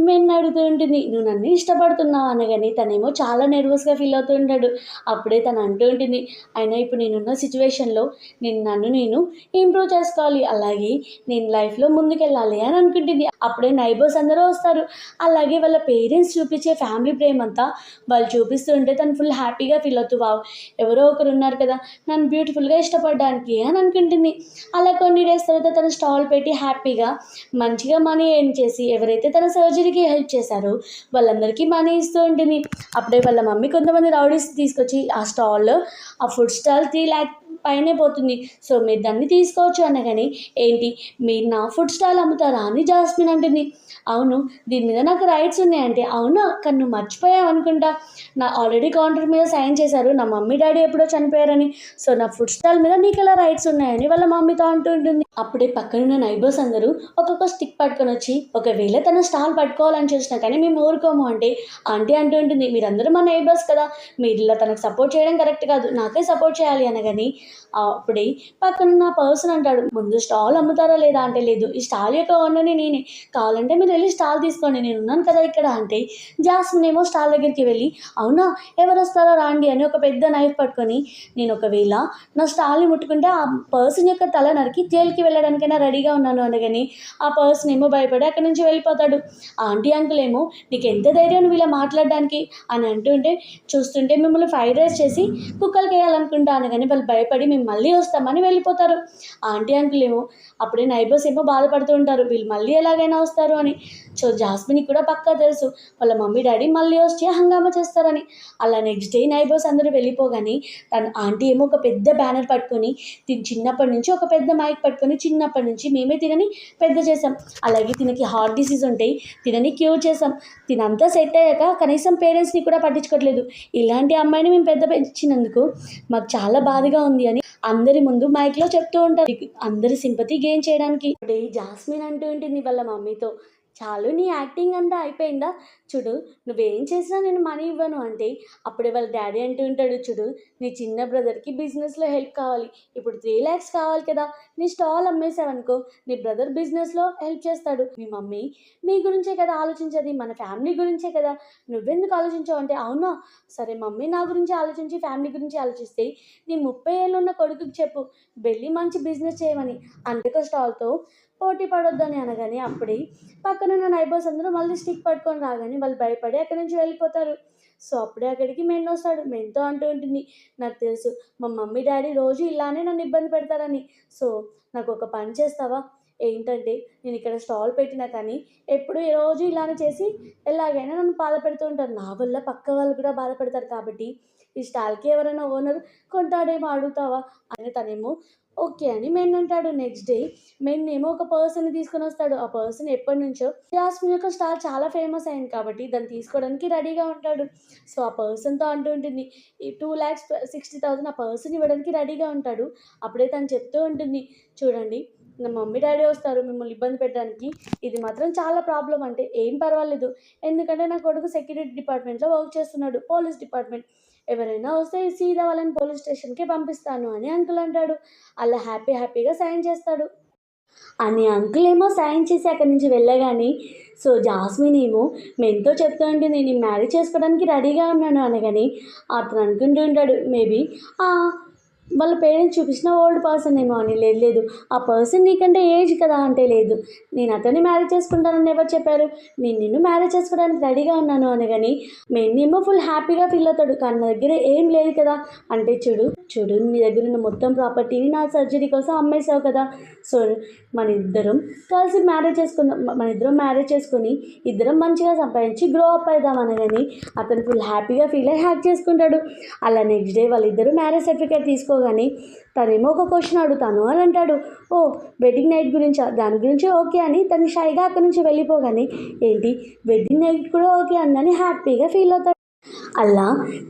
మెన్ను అడుగుతూ ఉంటుంది, నువ్వు నన్ను ఇష్టపడుతున్నావు అనగానే తనేమో చాలా నెర్వస్గా ఫీల్ అవుతూ ఉంటాడు. అప్పుడే తను అంటూ ఉంటుంది, అయినా ఇప్పుడు నేనున్న సిచ్యువేషన్లో నేను ఇంప్రూవ్ చేసుకోవాలి, అలాగే నేను లైఫ్లో ముందుకెళ్ళాలి అని అనుకుంటుంది. అప్పుడే నైబర్స్ అందరూ వస్తారు, అలాగే వాళ్ళ పేరెంట్స్ చూపించే ఫ్యామిలీ ప్రేమ అంతా వాళ్ళు చూపిస్తూ ఉంటే తను ఫుల్ హ్యాపీగా ఫీల్ అవుతూ, వావ్, ఎవరో ఒకరు ఉన్నారు కదా నన్ను బ్యూటిఫుల్గా ఇష్టపడడానికి అని అనుకుంటుంది. అలా కొన్ని డేస్ తర్వాత తను స్టాల్ పెట్టి హ్యాపీగా మంచిగా మనీ ఎర్న్ చేసి ఎవరైతే తన సర్జరీకి హెల్ప్ చేశారో వాళ్ళందరికీ మనీ ఇస్తూ ఉంటుంది. అప్పుడే వాళ్ళ మమ్మీ కొంతమంది రౌడీస్ తీసుకొచ్చి ఆ ఫుడ్ స్టాల్ 3 lakh పైనే పోతుంది, సో మీరు దాన్ని తీసుకోవచ్చు అనగానే, ఏంటి మీరు నా ఫుడ్ స్టాల్ అమ్ముతారా అని జాస్మిన్ అంటుంది. అవును, దీని మీద నాకు రైట్స్ ఉన్నాయంటే, అవునా, కానీ నువ్వు మర్చిపోయావు అనుకుంటా, నా ఆల్రెడీ కాంట్రాక్ట్ మీద సైన్ చేశారు, నా మమ్మీ డాడీ ఎప్పుడో చనిపోయారని, సో నా ఫుడ్ స్టాల్ మీద నీకు ఎలా రైట్స్ ఉన్నాయని వాళ్ళ మమ్మీతో అంటూ ఉంటుంది. అప్పుడే పక్కనున్న నైబర్స్ అందరూ ఒక్కొక్క స్టిక్ పట్టుకొని వచ్చి, ఒకవేళ తన స్టాల్ పట్టుకోవాలని చూసినా కానీ మేము ఊరుకోము అంటే, ఆంటీ అంటూ ఉంటుంది, మీరందరూ మా నైబర్స్ కదా, మీరు ఇలా తనకు సపోర్ట్ చేయడం కరెక్ట్ కాదు, నాకే సపోర్ట్ చేయాలి అనగాని అప్పుడే పక్కనున్న పర్సన్ అంటాడు, ముందు స్టాల్ అమ్ముతారా లేదా అంటే, లేదు, ఈ స్టాల్ యొక్క ఓనర్ని నేనే, కావాలంటే మీరు వెళ్ళి స్టాల్ తీసుకోండి, నేను ఉన్నాను కదా ఇక్కడ అంటే, జాస్మిన్ ఏమో స్టాల్ దగ్గరికి వెళ్ళి, అవునా, ఎవరు వస్తారో రాండి అని ఒక పెద్ద నైఫ్ పట్టుకొని, నేను ఒకవేళ నా స్టాల్ని ముట్టుకుంటే ఆ పర్సన్ యొక్క తల నరికి జైలుకి వెళ్ళడానికైనా రెడీగా ఉన్నాను అనగాని ఆ పర్సన్ ఏమో భయపడి అక్కడి నుంచి వెళ్ళిపోతాడు. ఆంటీ అంకుల్ ఏమో, నీకు ఎంత ధైర్యం నువ్వు ఇలా మాట్లాడడానికి అని అంటుంటే, చూస్తుంటే మిమ్మల్ని ఫ్రైడ్ రైస్ చేసి కుక్కలకి వేయాలనుకుంటా అనగాని వాళ్ళు భయపడి మేము మళ్ళీ వస్తామని వెళ్ళిపోతారు. ఆంటీ అంకుల్ ఏమో అప్పుడే నైబర్స్ ఏమో బాధపడుతూ ఉంటారు, వీళ్ళు మళ్ళీ ఎలాగైనా వస్తారు అని. సో జాస్మిన్కి కూడా పక్కా తెలుసు వాళ్ళ మమ్మీ డాడీ మళ్ళీ వచ్చి హంగామా చేస్తారని. అలా నెక్స్ట్ డే నైబర్స్ అందరూ వెళ్ళిపోగానే తన ఆంటీ ఏమో ఒక పెద్ద బ్యానర్ పట్టుకొని, చిన్నప్పటి నుంచి ఒక పెద్ద మైక్ పట్టుకొని, చిన్నప్పటి నుంచి మేమే తినని పెద్ద చేసాం, అలాగే తినకి హార్ట్ డిసీజ్ ఉంటాయి, తినని క్యూర్ చేసాం, తినంతా సెట్ అయ్యాక కనీసం పేరెంట్స్ని కూడా పట్టించుకోవట్లేదు, ఇలాంటి అమ్మాయిని మేము పెద్ద పెంచినందుకు మాకు చాలా బాధగా ఉంది అని అందరి ముందు మైక్లో చెప్తూ ఉంటారు, అందరి సింపతి గెయిన్ చేయడానికి. అప్పుడే జాస్మిన్ అంటూ ఉంటుంది వాళ్ళ మమ్మీతో, చాలు నీ యాక్టింగ్ అంతా అయిపోయిందా, చూడు నువ్వేం చేసినా నేను మనీ ఇవ్వను అంటే, అప్పుడే వాళ్ళ డాడీ అంటూ ఉంటాడు, చూడు నీ చిన్న బ్రదర్కి బిజినెస్లో హెల్ప్ కావాలి, ఇప్పుడు 3 lakhs కావాలి కదా, నీ స్టాల్ అమ్మేసావనుకో నీ బ్రదర్ బిజినెస్లో హెల్ప్ చేస్తాడు, మీ మమ్మీ మీ గురించే కదా ఆలోచించేది, మన ఫ్యామిలీ గురించే కదా, నువ్వెందుకు ఆలోచించావు అంటే, అవునా, సరే మమ్మీ నా గురించి ఆలోచించి ఫ్యామిలీ గురించి ఆలోచిస్తే నీ 30 ఏళ్ళు ఉన్న కొడుకుకి చెప్పు వెళ్ళి మంచి బిజినెస్ చేయమని, అంతక స్టాల్తో పోటీ పడొద్దని అనగానే అప్పుడే పక్కనున్న నైబర్స్ అందరూ మళ్ళీ స్టిక్ పట్టుకొని రాగానే వాళ్ళు భయపడి అక్కడి నుంచి వెళ్ళిపోతారు. సో అప్పుడే అక్కడికి మెన్ వస్తాడు, మెన్తో అంటూ ఉంటుంది, నాకు తెలుసు మా మమ్మీ డాడీ రోజు ఇలానే నన్ను ఇబ్బంది పెడతారని, సో నాకు ఒక పని చేస్తావా, ఏంటంటే నేను ఇక్కడ స్టాల్ పెట్టినా కానీ ఎప్పుడు రోజు ఇలానే చేసి ఎలాగైనా నన్ను బాధపెడుతూ ఉంటారు, నా వల్ల పక్క వాళ్ళు కూడా బాధపడతారు, కాబట్టి ఈ స్టాల్కి ఎవరైనా ఓనర్ కొంటాడేమో అడుగుతావా అని తనేమో ఓకే అని మెన్ అంటాడు. నెక్స్ట్ డే మెన్ ఏమో ఒక పర్సన్ని తీసుకొని వస్తాడు. ఆ పర్సన్ ఎప్పటి నుంచో జాస్మిన్ యొక్క స్టాల్ చాలా ఫేమస్ అయింది కాబట్టి దాన్ని తీసుకోవడానికి రెడీగా ఉంటాడు. సో ఆ పర్సన్తో అంటూ ఉంటుంది ఈ 2,60,000 ఆ పర్సన్ ఇవ్వడానికి రెడీగా ఉంటాడు. అప్పుడే తను చెప్తూ ఉంటుంది, చూడండి నా మమ్మీ డాడీ వస్తారు మిమ్మల్ని ఇబ్బంది పెట్టడానికి, ఇది మాత్రం చాలా ప్రాబ్లం. అంటే ఏం పర్వాలేదు, ఎందుకంటే నా కొడుకు సెక్యూరిటీ డిపార్ట్మెంట్లో వర్క్ చేస్తున్నాడు, పోలీస్ డిపార్ట్మెంట్, ఎవరైనా వస్తే సీదా వాళ్ళని పోలీస్ స్టేషన్కి పంపిస్తాను అని అంకుల్ అంటాడు. అలా హ్యాపీగా సైన్ చేస్తాడు. అని అంకుల్ ఏమో సైన్ చేసి అక్కడి నుంచి వెళ్ళగానే సో జాస్మిన్ ఏమో మెంతో చెప్తూ ఉంటుంది నేను మ్యారేజ్ చేసుకోవడానికి రెడీగా ఉన్నాను అనగానే అతను అనుకుంటూ ఉంటాడు మేబీ వాళ్ళ పేరెంట్స్ చూపించిన ఓల్డ్ పర్సన్ ఏమో అని. లేదు ఆ పర్సన్ నీకంటే ఏజ్ కదా అంటే లేదు నేను అతన్ని మ్యారేజ్ చేసుకుంటానని ఎవరు చెప్పారు, నేను నిన్ను మ్యారేజ్ చేసుకోవడానికి రెడీగా ఉన్నాను అనగాని మెన్నేమో ఫుల్ హ్యాపీగా ఫీల్ అవుతాడు. కానీ నా దగ్గర ఏం లేదు కదా అంటే చూడు నీ దగ్గర ఉన్న మొత్తం ప్రాపర్టీని నా సర్జరీ కోసం అమ్మేసావు కదా, సో మన ఇద్దరం కలిసి మ్యారేజ్ చేసుకుందాం, మన ఇద్దరం మ్యారేజ్ చేసుకొని ఇద్దరం మంచిగా సంపాదించి గ్రో అప్ అవుదాం అనగాని అతను ఫుల్ హ్యాపీగా ఫీల్ అయ్యి హ్యాక్ చేసుకుంటాడు. అలా నెక్స్ట్ డే వాళ్ళిద్దరూ మ్యారేజ్ సర్టిఫికేట్ తీసుకోగానే తనేమో ఒక క్వశ్చన్ అడుగుతాను అని అంటాడు. ఓ వెడ్డింగ్ నైట్ గురించా, దాని గురించి ఓకే అని తను షైగా అక్కడి నుంచి వెళ్ళిపోగానే ఏంటి వెడ్డింగ్ నైట్ కూడా ఓకే అందని హ్యాపీగా ఫీల్ అవుతాడు. అలా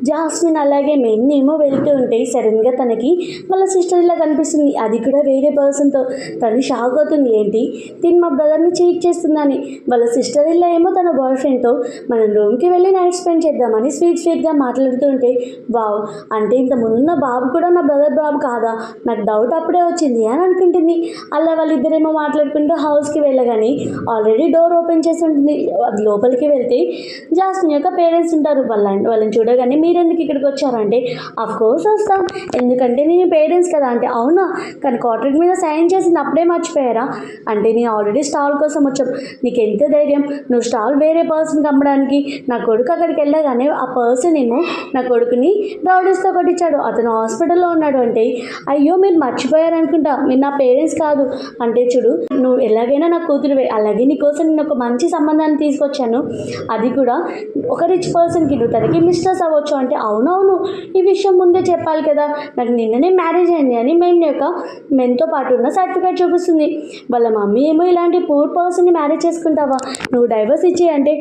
జాస్మిన్ అలాగే మెన్నేమో వెళ్తూ ఉంటే సడన్గా తనకి వాళ్ళ సిస్టర్ ఇలా కనిపిస్తుంది, అది కూడా వేరే పర్సన్తో. తను షాక్ అవుతుంది, ఏంటి తిని మా బ్రదర్ని చీట్ చేస్తుందని. వాళ్ళ సిస్టర్ ఇలా ఏమో తన బాయ్ ఫ్రెండ్తో మనం రూమ్కి వెళ్ళి నైట్ స్పెండ్ చేద్దామని స్వీట్గా మాట్లాడుతూ ఉంటే వావ్ అంటే ఇంత ముందున్న బాబు కూడా నా బ్రదర్ బాబు కాదా, నాకు డౌట్ అప్పుడే వచ్చింది అని అనుకుంటుంది. అలా వాళ్ళిద్దరేమో మాట్లాడుకుంటూ హౌస్కి వెళ్ళగానే ఆల్రెడీ డోర్ ఓపెన్ చేసి ఉంటుంది. అది లోపలికి వెళ్తే జాస్మిన్ యొక్క పేరెంట్స్ ఉంటారు. వాళ్ళని చూడగానే మీరెందుకు ఇక్కడికి వచ్చారంటే కోర్స్ వస్తాం, ఎందుకంటే నేను పేరెంట్స్ కదా అంటే అవునా, కానీ కాంట్రాక్ట్ మీద సైన్ చేసింది అప్పుడే మర్చిపోయారా అంటే నేను ఆల్రెడీ స్టాల్ కోసం వచ్చాం, నీకు ఎంత ధైర్యం నువ్వు స్టాల్ వేరే పర్సన్కి అమ్మడానికి. నా కొడుకు అక్కడికి వెళ్ళగానే ఆ పర్సన్ ఏమో నా కొడుకుని రౌడీస్తో కొట్టించాడు, అతను హాస్పిటల్లో ఉన్నాడు అంటే అయ్యో మీరు మర్చిపోయారనుకుంటా, మీరు నా పేరెంట్స్ కాదు అంటే చూడు నువ్వు ఎలాగైనా నా కూతురువే, అలాగే నీకోసం నేను ఒక మంచి సంబంధాన్ని తీసుకొచ్చాను, అది కూడా ఒక రిచ్ పర్సన్కి, నువ్వు తనకి మిస్టర్స్ అవ్వచ్చు అంటే అవునవును ఈ విషయం ముందే చెప్పాలి కదా, నాకు నిన్ననే మ్యారేజ్ అయింది అని మెన్తో పాటు ఉన్న సర్టిఫికేట్ చూపిస్తుంది. వాళ్ళ మమ్మీ ఏమో ఇలాంటి పూర్ పర్సన్ని మ్యారేజ్ చేసుకుంటావా, నువ్వు డైవర్స్ ఇచ్చే అంటే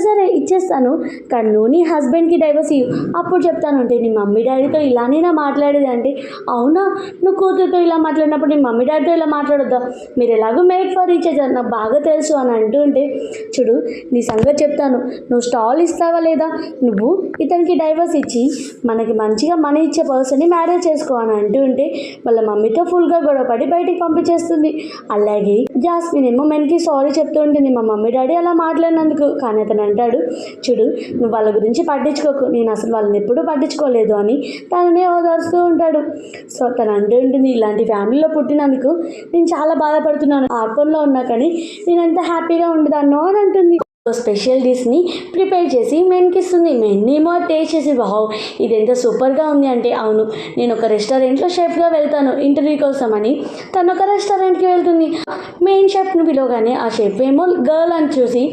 సరే ఇచ్చేస్తాను, కానీ నువ్వు నీ హస్బెండ్కి డైవర్స్ ఇవ్వు అప్పుడు చెప్తాను అంటే నీ మమ్మీ డాడీతో ఇలానేనా మాట్లాడేది అంటే అవునా, నువ్వు కూతురుతో ఇలా మాట్లాడినప్పుడు నీ మమ్మీ డాడీతో ఇలా మాట్లాడొద్దా, మీరు ఎలాగో మేడ్ ఫర్ ఈచ్ అదర్ నాకు బాగా తెలుసు అని అంటూ ఉంటే చూడు నీ సంగతి చెప్తాను, నువ్వు స్టాల్ ఇస్తావా లేదా, నువ్వు ఇతనికి డైవర్స్ ఇచ్చి మనకి మంచిగా మనీ ఇచ్చే పర్సన్ని మ్యారేజ్ చేసుకో అని అంటూ ఉంటే వాళ్ళ మమ్మీతో ఫుల్గా గొడవపడి బయటికి పంపించేస్తుంది. అలాగే జాస్మిన్ ఏమో మెన్కి సారీ చెప్తూ ఉంటుంది మా మమ్మీ డాడీ అలా మాట్లాడినందుకు. కానీ అతను అంటాడు చూడు నువ్వు వాళ్ళ గురించి పట్టించుకోకు, నేను అసలు వాళ్ళని ఎప్పుడూ పట్టించుకోలేదు అని తననే ఓదారుస్తూ ఉంటాడు. సో తను అంటూ ఉంటుంది ఇలాంటి ఫ్యామిలీలో పుట్టినందుకు నేను చాలా బాధపడుతున్నాను, ఆర్పంలో ఉన్నా కానీ నేను ఎంత హ్యాపీగా ఉండదాన్నో అని అంటుంది. స్పెషల్ డిష్ని ప్రిపేర్ చేసి మెన్కి ఇస్తుంది. మెన్నేమో టేస్ట్ చేసి వావ్ ఇది ఎంత సూపర్గా ఉంది అంటే అవును నేను ఒక రెస్టారెంట్లో షెఫ్గా వెళ్తాను ఇంటర్వ్యూ కోసం అని తను ఒక రెస్టారెంట్కి వెళ్తుంది. మెయిన్ షెఫ్ని పిలవగానే ఆ షెఫ్ ఏమో గర్ల్ అని చూసి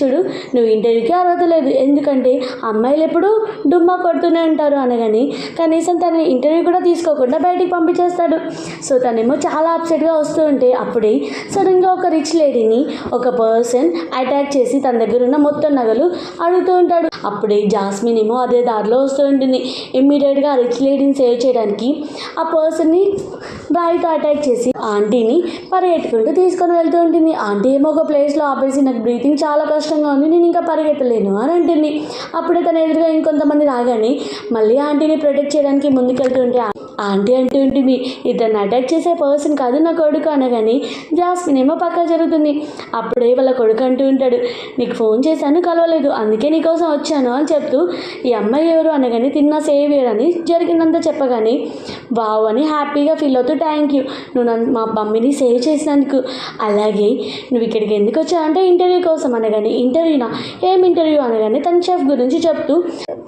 చూడు నువ్వు ఇంటర్వ్యూకి అర్హత లేదు, ఎందుకంటే అమ్మాయిలు ఎప్పుడు డుమ్మా కొడుతూనే ఉంటారు అనగాని కనీసం తనని ఇంటర్వ్యూ కూడా తీసుకోకుండా బయటికి పంపించేస్తాడు. సో తనేమో చాలా అప్సెట్గా వస్తూ ఉంటే అప్పుడే సడన్గా ఒక రిచ్ లేడీని ఒక పర్సన్ అటాక్ చేసి తన దగ్గర ఉన్న మొత్తం నగలు అడుగుతూ ఉంటాడు. అప్పుడే జాస్మిన్ ఏమో అదే దారిలో వస్తూ ఉంటుంది. ఇమ్మీడియట్గా ఆ రిచ్ లేడీని సేవ్ చేయడానికి ఆ పర్సన్ని రాయితో అటాక్ చేసి ఆంటీని పరిగెట్టుకుంటూ తీసుకొని వెళ్తూ ఉంటుంది. ఆంటీ ఏమో ఒక ప్లేస్లో ఆపేసి నాకు బ్రీతింగ్ చాలా కష్టంగా ఉంది నేను ఇంకా పరిగెత్తలేను అని అంటుంది. అప్పుడే తన ఎదురుగా ఇంకొంతమంది రాగానే మళ్ళీ ఆంటీని ప్రొటెక్ట్ చేయడానికి ముందుకెళ్తుంటే ఆంటీ అంటూ ఉంటుంది ఇతన్ని అటాక్ చేసే పర్సన్ కాదు నా కొడుకు అనగానే జాస్మిన్ ఏమో పక్క జరుగుతుంది. అప్పుడే వాళ్ళ కొడుకు అంటూ ఉంటాడు నీకు ఫోన్ చేశాను కలవలేదు అందుకే నీకోసం వచ్చాను అని చెప్తూ ఈ అమ్మాయి ఎవరు అనగానే తిన్న సేవియర్ అని జరిగిందంతా చెప్పగానే వావ్ అని హ్యాపీగా ఫీల్ అవుతూ థ్యాంక్ యూ నువ్వు నన్ను మా మమ్మీని సేవ్ చేసినందుకు, అలాగే నువ్వు ఇక్కడికి ఎందుకు వచ్చావు అంటే ఇంటర్వ్యూ కోసం అనగానే ఇంటర్వ్యూనా ఏం ఇంటర్వ్యూ అనగానే తన షెఫ్ గురించి చెప్తూ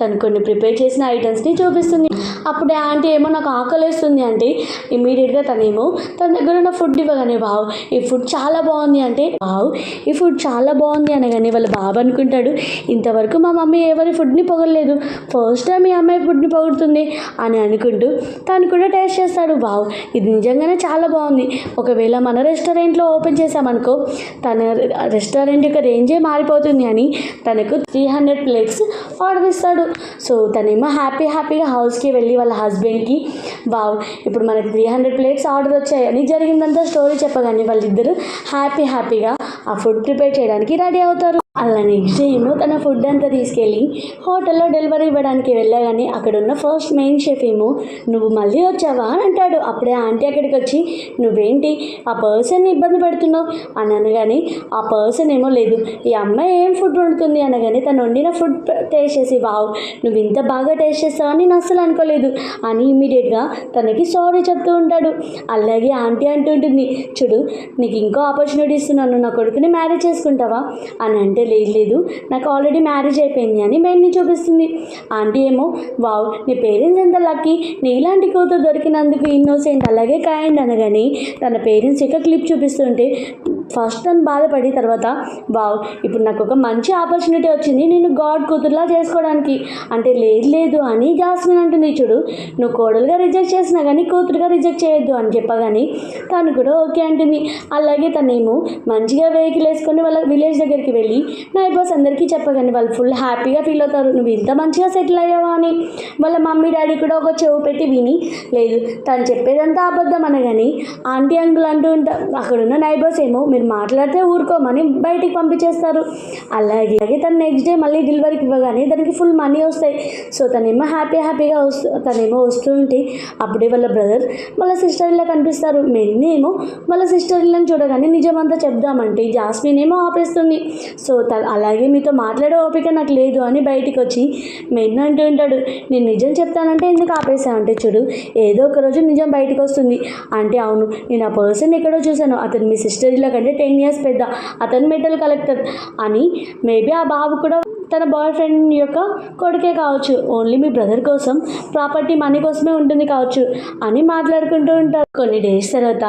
తను కొన్ని ప్రిపేర్ చేసిన ఐటమ్స్ని చూపిస్తుంది. అప్పుడే ఆంటీ ఏమో నాకు ఆకలేస్తుంది అంటే ఇమ్మీడియట్గా తనేమో తన దగ్గర ఉన్న ఫుడ్ ఇవ్వగానే వావ్ ఈ ఫుడ్ చాలా బాగుంది అంటే వావ్ ఈ ఫుడ్ చాలా బాగుంది అనగానే వాళ్ళ బాబు అనుకుంటాడు ఇంతవరకు మా మమ్మీ ఎవరి ఫుడ్ని పొగలేదు, ఫస్ట్ టైం మీ అమ్మాయి ఫుడ్ని పొగుడుతుంది అని అనుకుంటూ తను కూడా టేస్ట్ చేస్తాడు. వావ్ ఇది నిజంగానే చాలా బాగుంది, ఒకవేళ మన రెస్టారెంట్లో ఓపెన్ చేసామనుకో తన రెస్టారెంట్ యొక్క రేంజే మారిపోతుంది అని తనకు 300 ప్లేట్స్ ఆర్డర్ ఇస్తాడు. సో తనేమో హ్యాపీగా హౌస్కి వెళ్ళి వాళ్ళ హస్బెండ్కి వావ్ ఇప్పుడు మనకి 300 ప్లేట్స్ ఆర్డర్ వచ్చాయని జరిగిందంతా స్టోరీ చెప్పగానే వాళ్ళిద్దరూ హ్యాపీగా ఆ ఫుడ్ ప్రిపేర్ చేయడానికి రెడీ అవుతారు. అలా నెక్స్ట్ డే ఏమో తన ఫుడ్ అంతా తీసుకెళ్ళి హోటల్లో డెలివరీ ఇవ్వడానికి వెళ్ళగానే అక్కడ ఉన్న ఫస్ట్ మెయిన్ షెఫ్ ఏమో నువ్వు మళ్ళీ వచ్చావా అని అంటాడు. అప్పుడే ఆంటీ అక్కడికి వచ్చి నువ్వేంటి ఆ పర్సన్ని ఇబ్బంది పెడుతున్నావు అని అనగానే ఆ పర్సన్ ఏమో లేదు ఈ అమ్మాయి ఏం ఫుడ్ వండుతుంది అనగానే తను వండిన ఫుడ్ టేస్ట్ చేసి వావ్ నువ్వు ఇంత బాగా టేస్ట్ చేస్తావు అని నేను అస్సలు అనుకోలేదు అని ఇమ్మీడియట్గా తనకి సారీ చెప్తూ ఉంటాడు. అలాగే ఆంటీ అంటుంటుంది చూడు నీకు ఇంకో ఆపర్చునిటీ ఇస్తున్నాను, నా కొడుకుని మ్యారేజ్ చేసుకుంటావా అని అంటే లేదు నాకు ఆల్రెడీ మ్యారేజ్ అయిపోయింది అని మెయిన్ని చూపిస్తుంది. ఆంటీ ఏమో వావ్ నీ పేరెంట్స్ ఎంత లక్కీ, నీలాంటి కూతురు దొరికినందుకు ఇన్నోసెంట్ అలాగే కైండ్ అనగాని తన పేరెంట్స్ యొక్క క్లిప్ చూపిస్తుంటే ఫస్ట్ తను బాధపడి తర్వాత వావ్ ఇప్పుడు నాకు ఒక మంచి ఆపర్చునిటీ వచ్చింది నేను గాడ్ కూతురులా చేసుకోవడానికి అంటే లేదు అని జాస్మిన్ అంటుంది. చూడు నువ్వు కోడలుగా రిజెక్ట్ చేసినా కానీ కూతురుగా రిజెక్ట్ చేయొద్దు అని చెప్పగాని తను కూడా ఓకే అంటుంది. అలాగే తనేమో మంచిగా వెహికల్ వేసుకొని వాళ్ళ విలేజ్ దగ్గరికి వెళ్ళి నైబర్స్ అందరికీ చెప్పగానే వాళ్ళు ఫుల్ హ్యాపీగా ఫీల్ అవుతారు నువ్వు ఇంత మంచిగా సెటిల్ అయ్యావా అని. వాళ్ళ మమ్మీ డాడీ కూడా ఒక చెవు పెట్టి విని లేదు తను చెప్పేదంతా అబద్ధం అనగాని ఆంటీ అంకుల్ అంటూ ఉంటారు. అక్కడున్న నైబర్స్ ఏమో మీరు మాట్లాడితే ఊరుకోమని బయటికి పంపించేస్తారు. అలాగే తను నెక్స్ట్ డే మళ్ళీ డెలివరీకి ఇవ్వగానే దానికి ఫుల్ మనీ వస్తాయి. సో తనేమో హ్యాపీగా తనేమో వస్తూ ఉంటే అప్పుడే వాళ్ళ బ్రదర్ వాళ్ళ సిస్టర్ ఇలా కనిపిస్తారు. మెయిన్ ఏమో వాళ్ళ సిస్టర్ ఇల్లని చూడగానే నిజమంతా చెప్దామంటే జాస్మిన్ ఏమో ఆపేస్తుంది. సో అలాగే మీతో మాట్లాడే ఓపిక నాకు లేదు అని బయటికి వచ్చి మెయిన్ అంటూ ఉంటాడు నేను నిజం చెప్తానంటే ఎందుకు ఆపేసాను అంటే చూడు ఏదో ఒక రోజు నిజం బయటకు వస్తుంది అంటే అవును నేను ఆ పర్సన్ ఎక్కడో చూశాను, అతను మీ సిస్టర్ ఇలా కంటే 10 years పెద్ద, అతను మెటల్ కలెక్టర్ అని మేబీ ఆ బాబు కూడా తన బాయ్ ఫ్రెండ్ యొక్క కొడుకే కావచ్చు, ఓన్లీ మీ బ్రదర్ కోసం ప్రాపర్టీ మనీ కోసమే ఉంటుంది కావచ్చు అని మాట్లాడుకుంటూ ఉంటారు. కొన్ని డేస్ తర్వాత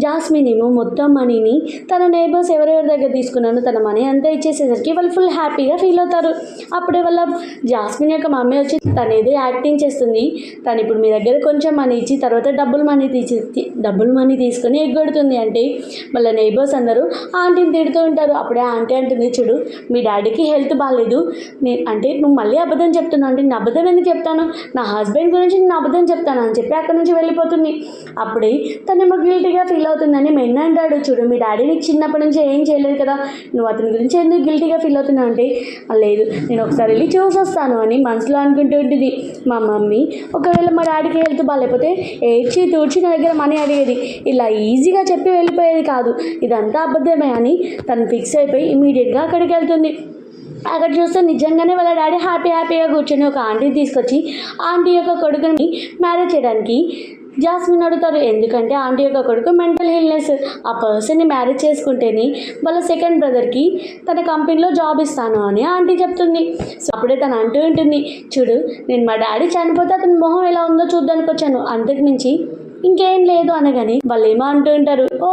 జాస్మిన్ ఏమో మొత్తం మనీని తన నైబర్స్ ఎవరెవరి దగ్గర తీసుకున్నానో తన మనీ అంతా ఇచ్చేసేసరికి వాళ్ళు ఫుల్ హ్యాపీగా ఫీల్ అవుతారు. అప్పుడే వాళ్ళ జాస్మిన్ యొక్క మమ్మీ వచ్చి తను ఏదో యాక్టింగ్ చేస్తుంది, తను ఇప్పుడు మీ దగ్గర కొంచెం మనీ ఇచ్చి తర్వాత డబ్బులు మనీ తీసుకొని ఎగ్గొడుతుంది అంటే వాళ్ళ నైబర్స్ అందరూ ఆంటీని తిడుతూ ఉంటారు. అప్పుడే ఆంటీ అంటుంది చూడు మీ డాడీకి హెల్త్ బాగాలేదు అంటే నువ్వు మళ్ళీ అబద్ధం చెప్తున్నావు అంటే నేను అబద్ధం ఎందుకు చెప్తాను, నా హస్బెండ్ గురించి నేను అబద్ధం చెప్తాను అని చెప్పి అక్కడి నుంచి వెళ్ళిపోతుంది. అప్పుడే తనేమో గిల్టీగా ఫీల్ అవుతుందని మెన్న అంటాడు చూడు మీ డాడీ నీకు చిన్నప్పటి నుంచి ఏం చేయలేదు కదా నువ్వు అతని గురించి ఎందుకు గిల్టీగా ఫీల్ అవుతున్నావు అంటే లేదు నేను ఒకసారి వెళ్ళి చూసి వస్తాను అని మనసులో అనుకుంటూ ఉంటుంది. మా మమ్మీ ఒకవేళ మా డాడీకి హెల్త్ బాగాలేకపోతే ఏడ్చి తూడ్చి నా దగ్గర మనీ అడిగేది, ఇలా ఈజీగా చెప్పి వెళ్ళిపోయేది కాదు, ఇదంతా అబద్ధమే అని తను ఫిక్స్ అయిపోయి ఇమీడియట్గా అక్కడికి వెళ్తుంది. అక్కడ చూస్తే నిజంగానే వాళ్ళ డాడీ హ్యాపీగా కూర్చొని ఒక ఆంటీని తీసుకొచ్చి ఆంటీ యొక్క కొడుకుని మ్యారేజ్ చేయడానికి జాస్మిన్ అడుగుతారు. ఎందుకంటే ఆంటీ యొక్క కొడుకు మెంటల్ ఇల్నెస్, ఆ పర్సన్ని మ్యారేజ్ చేసుకుంటేనే వాళ్ళ సెకండ్ బ్రదర్కి తన కంపెనీలో జాబ్ ఇస్తాను అని ఆంటీ చెప్తుంది. సో అప్పుడే తను అంటూ ఉంటుంది చూడు నేను మా డాడీ చనిపోతే అతని మొహం ఎలా ఉందో చూడ్డానికి వచ్చాను, అంతకు మించి ఇంకేం లేదు అనగాని వాళ్ళు ఏమో అంటూ ఉంటారు ఓ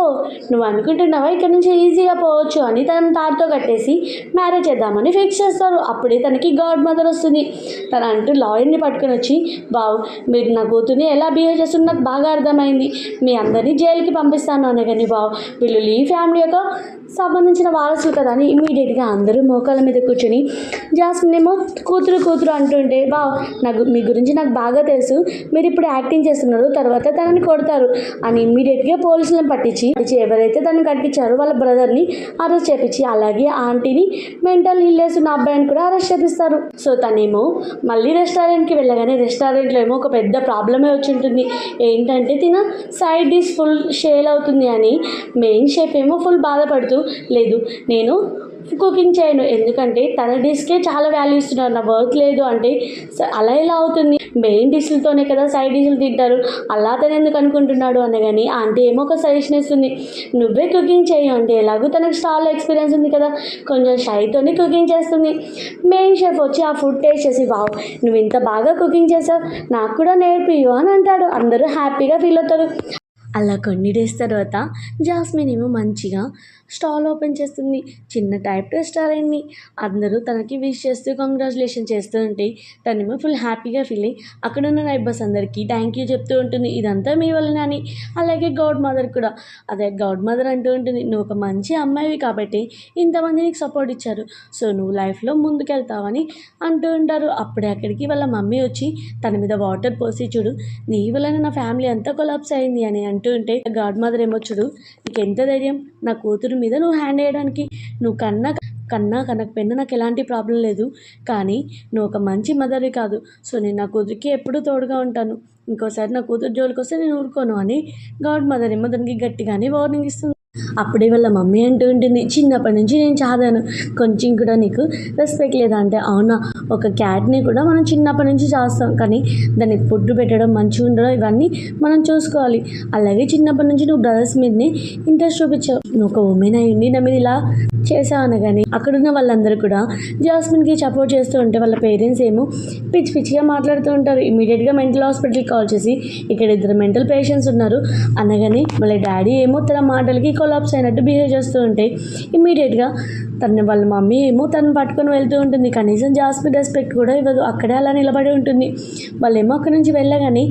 నువ్వు అనుకుంటున్నావా ఇక్కడ నుంచి ఈజీగా పోవచ్చు అని తను తాడుతో కట్టేసి మ్యారేజ్ చేద్దామని ఫిక్స్ చేస్తారు. అప్పుడే తనకి గాడ్ మదర్ వస్తుంది. తను అంటూ లాయర్ని పట్టుకొని వచ్చి బావు మీరు నా కూతుర్ని ఎలా బిహేవ్ చేస్తున్న నాకు బాగా అర్థమైంది, మీ అందరినీ జైలుకి పంపిస్తాను అనగాని బావు వీళ్ళు ఈ ఫ్యామిలీ యొక్క సంబంధించిన వారసులు కదా అని ఇమీడియట్గా అందరూ మోకాళ్ళ మీద కూర్చొని జాస్మిన్ ఏమో కూతురు అంటుంటే బావ్ మీ గురించి నాకు బాగా తెలుసు, మీరు ఇప్పుడు యాక్టింగ్ చేస్తున్నారు, తర్వాత తనని కొడతారు అని ఇమ్మీడియట్గా పోలీసులను పట్టించి ఎవరైతే తనని కట్టించారో వాళ్ళ బ్రదర్ని అరెస్ట్ చేపించి అలాగే ఆంటీని మెంటల్ ఇల్నెస్ ఉన్న అబ్బాయిని కూడా అరెస్ట్ చేపిస్తారు. సో తనేమో మళ్ళీ రెస్టారెంట్కి వెళ్ళగానే రెస్టారెంట్లో ఏమో ఒక పెద్ద ప్రాబ్లమే వచ్చి ఉంటుంది. ఏంటంటే తిన సైడ్ డిష్ ఫుల్ షేల్ అవుతుంది అని మెయిన్ షెఫ్ ఏమో ఫుల్ బాధపడుతూ లేదు నేను కుకింగ్ చేయను, ఎందుకంటే తన డిష్కే చాలా వాల్యూ ఇస్తున్నారు, నా వర్క్ లేదు అంటే అలా ఎలా అవుతుంది, మెయిన్ డిష్లతోనే కదా సైడ్ డిష్లు తింటారు, అలా తను ఎందుకు అనుకుంటున్నాడు అనగాని ఆంటీ ఏమో ఒక సజెషన్ ఇస్తుంది, నువ్వే కుకింగ్ చేయు అంటే ఎలాగో తనకు స్టాల్లో ఎక్స్పీరియన్స్ ఉంది కదా, కొంచెం షైతోనే కుకింగ్ చేస్తుంది. మెయిన్ షెఫ్ వచ్చి ఆ ఫుడ్ టేస్ట్ చేసి వావ్ నువ్వు ఇంత బాగా కుకింగ్ చేసావు, నాకు కూడా నేర్పియు అని అంటాడు. అందరూ హ్యాపీగా ఫీల్ అవుతారు. అలా కొన్ని డేస్ తర్వాత జాస్మిన్ ఏమో మంచిగా స్టాల్ ఓపెన్ చేస్తుంది, చిన్న టైప్ రెస్టారెంట్ని. అందరూ తనకి విష్ చేస్తూ కంగ్రాచులేషన్ చేస్తూ ఉంటే తనేమో ఫుల్ హ్యాపీగా ఫీల్ అయ్యి అక్కడున్న నైబర్స్ అందరికీ థ్యాంక్ యూ చెప్తూ ఉంటుంది, ఇదంతా మీ వల్లనే అని. అలాగే గౌడ్ మదర్ కూడా అదే గౌడ్ మదర్ అంటూ ఉంటుంది, నువ్వు ఒక మంచి అమ్మాయివి కాబట్టి ఇంతమంది నీకు సపోర్ట్ ఇచ్చారు, సో నువ్వు లైఫ్లో ముందుకెళ్తావని అంటూ ఉంటారు. అప్పుడే అక్కడికి వాళ్ళ మమ్మీ వచ్చి తన మీద వాటర్ పోసి, చూడు నీ వలన నా ఫ్యామిలీ అంతా కొలాప్స్ అయింది అని అంటూ ఉంటే గాడ్ మదర్ ఏమో, చూడు నీకు ఎంత ధైర్యం నా కూతురు మీద నువ్వు హ్యాండ్ వేయడానికి, నువ్వు కనకపోయినా నాకు ఎలాంటి ప్రాబ్లం లేదు, కానీ నువ్వు ఒక మంచి మదర్వి కాదు, సో నేను నా కూతురికి ఎప్పుడూ తోడుగా ఉంటాను, ఇంకోసారి నా కూతురు జోలికి వస్తే నేను ఊరుకోను అని గాడ్ మదర్ ఏమో దానికి గట్టిగానే వార్నింగ్ ఇస్తుంది. అప్పుడే వాళ్ళ మమ్మీ అంటూ ఉంటుంది, చిన్నప్పటి నుంచి నేను చదివాను, కొంచెం కూడా నీకు రెస్పెక్ట్ లేదా అంటే, అవునా ఒక క్యాట్ని కూడా మనం చిన్నప్పటి నుంచి చేస్తాం, కానీ దాన్ని ఫుడ్ పెట్టడం మంచిగా ఉండడం ఇవన్నీ మనం చూసుకోవాలి, అలాగే చిన్నప్పటి నుంచి నువ్వు బ్రదర్స్ మీదనే ఇంట్రెస్ట్ చూపించావు, నువ్వు ఒక ఉమెన్ అయ్యింది నా మీద ఇలా చేసావు అనగాని అక్కడున్న వాళ్ళందరూ కూడా జాస్మిన్కి సపోర్ట్ చేస్తూ ఉంటే వాళ్ళ పేరెంట్స్ ఏమో పిచ్చిగా మాట్లాడుతూ ఉంటారు. ఇమీడియట్గా మెంటల్ హాస్పిటల్కి కాల్ చేసి ఇక్కడ 2 మెంటల్ పేషెంట్స్ ఉన్నారు అనగానే వాళ్ళ డాడీ ఏమో తన మాటలకి కొలాప్స్ అయినట్టు బిహేవ్ చేస్తూ ఉంటే ఇమీడియట్గా వాళ్ళ మమ్మీ ఏమో తను పట్టుకొని వెళ్తూ ఉంటుంది, కనీసం జాస్మిన్ రెస్పెక్ట్ కూడా ఇవ్వదు, అక్కడే అలా నిలబడి ఉంటుంది. వాళ్ళేమో అక్కడి నుంచి వెళ్ళగానే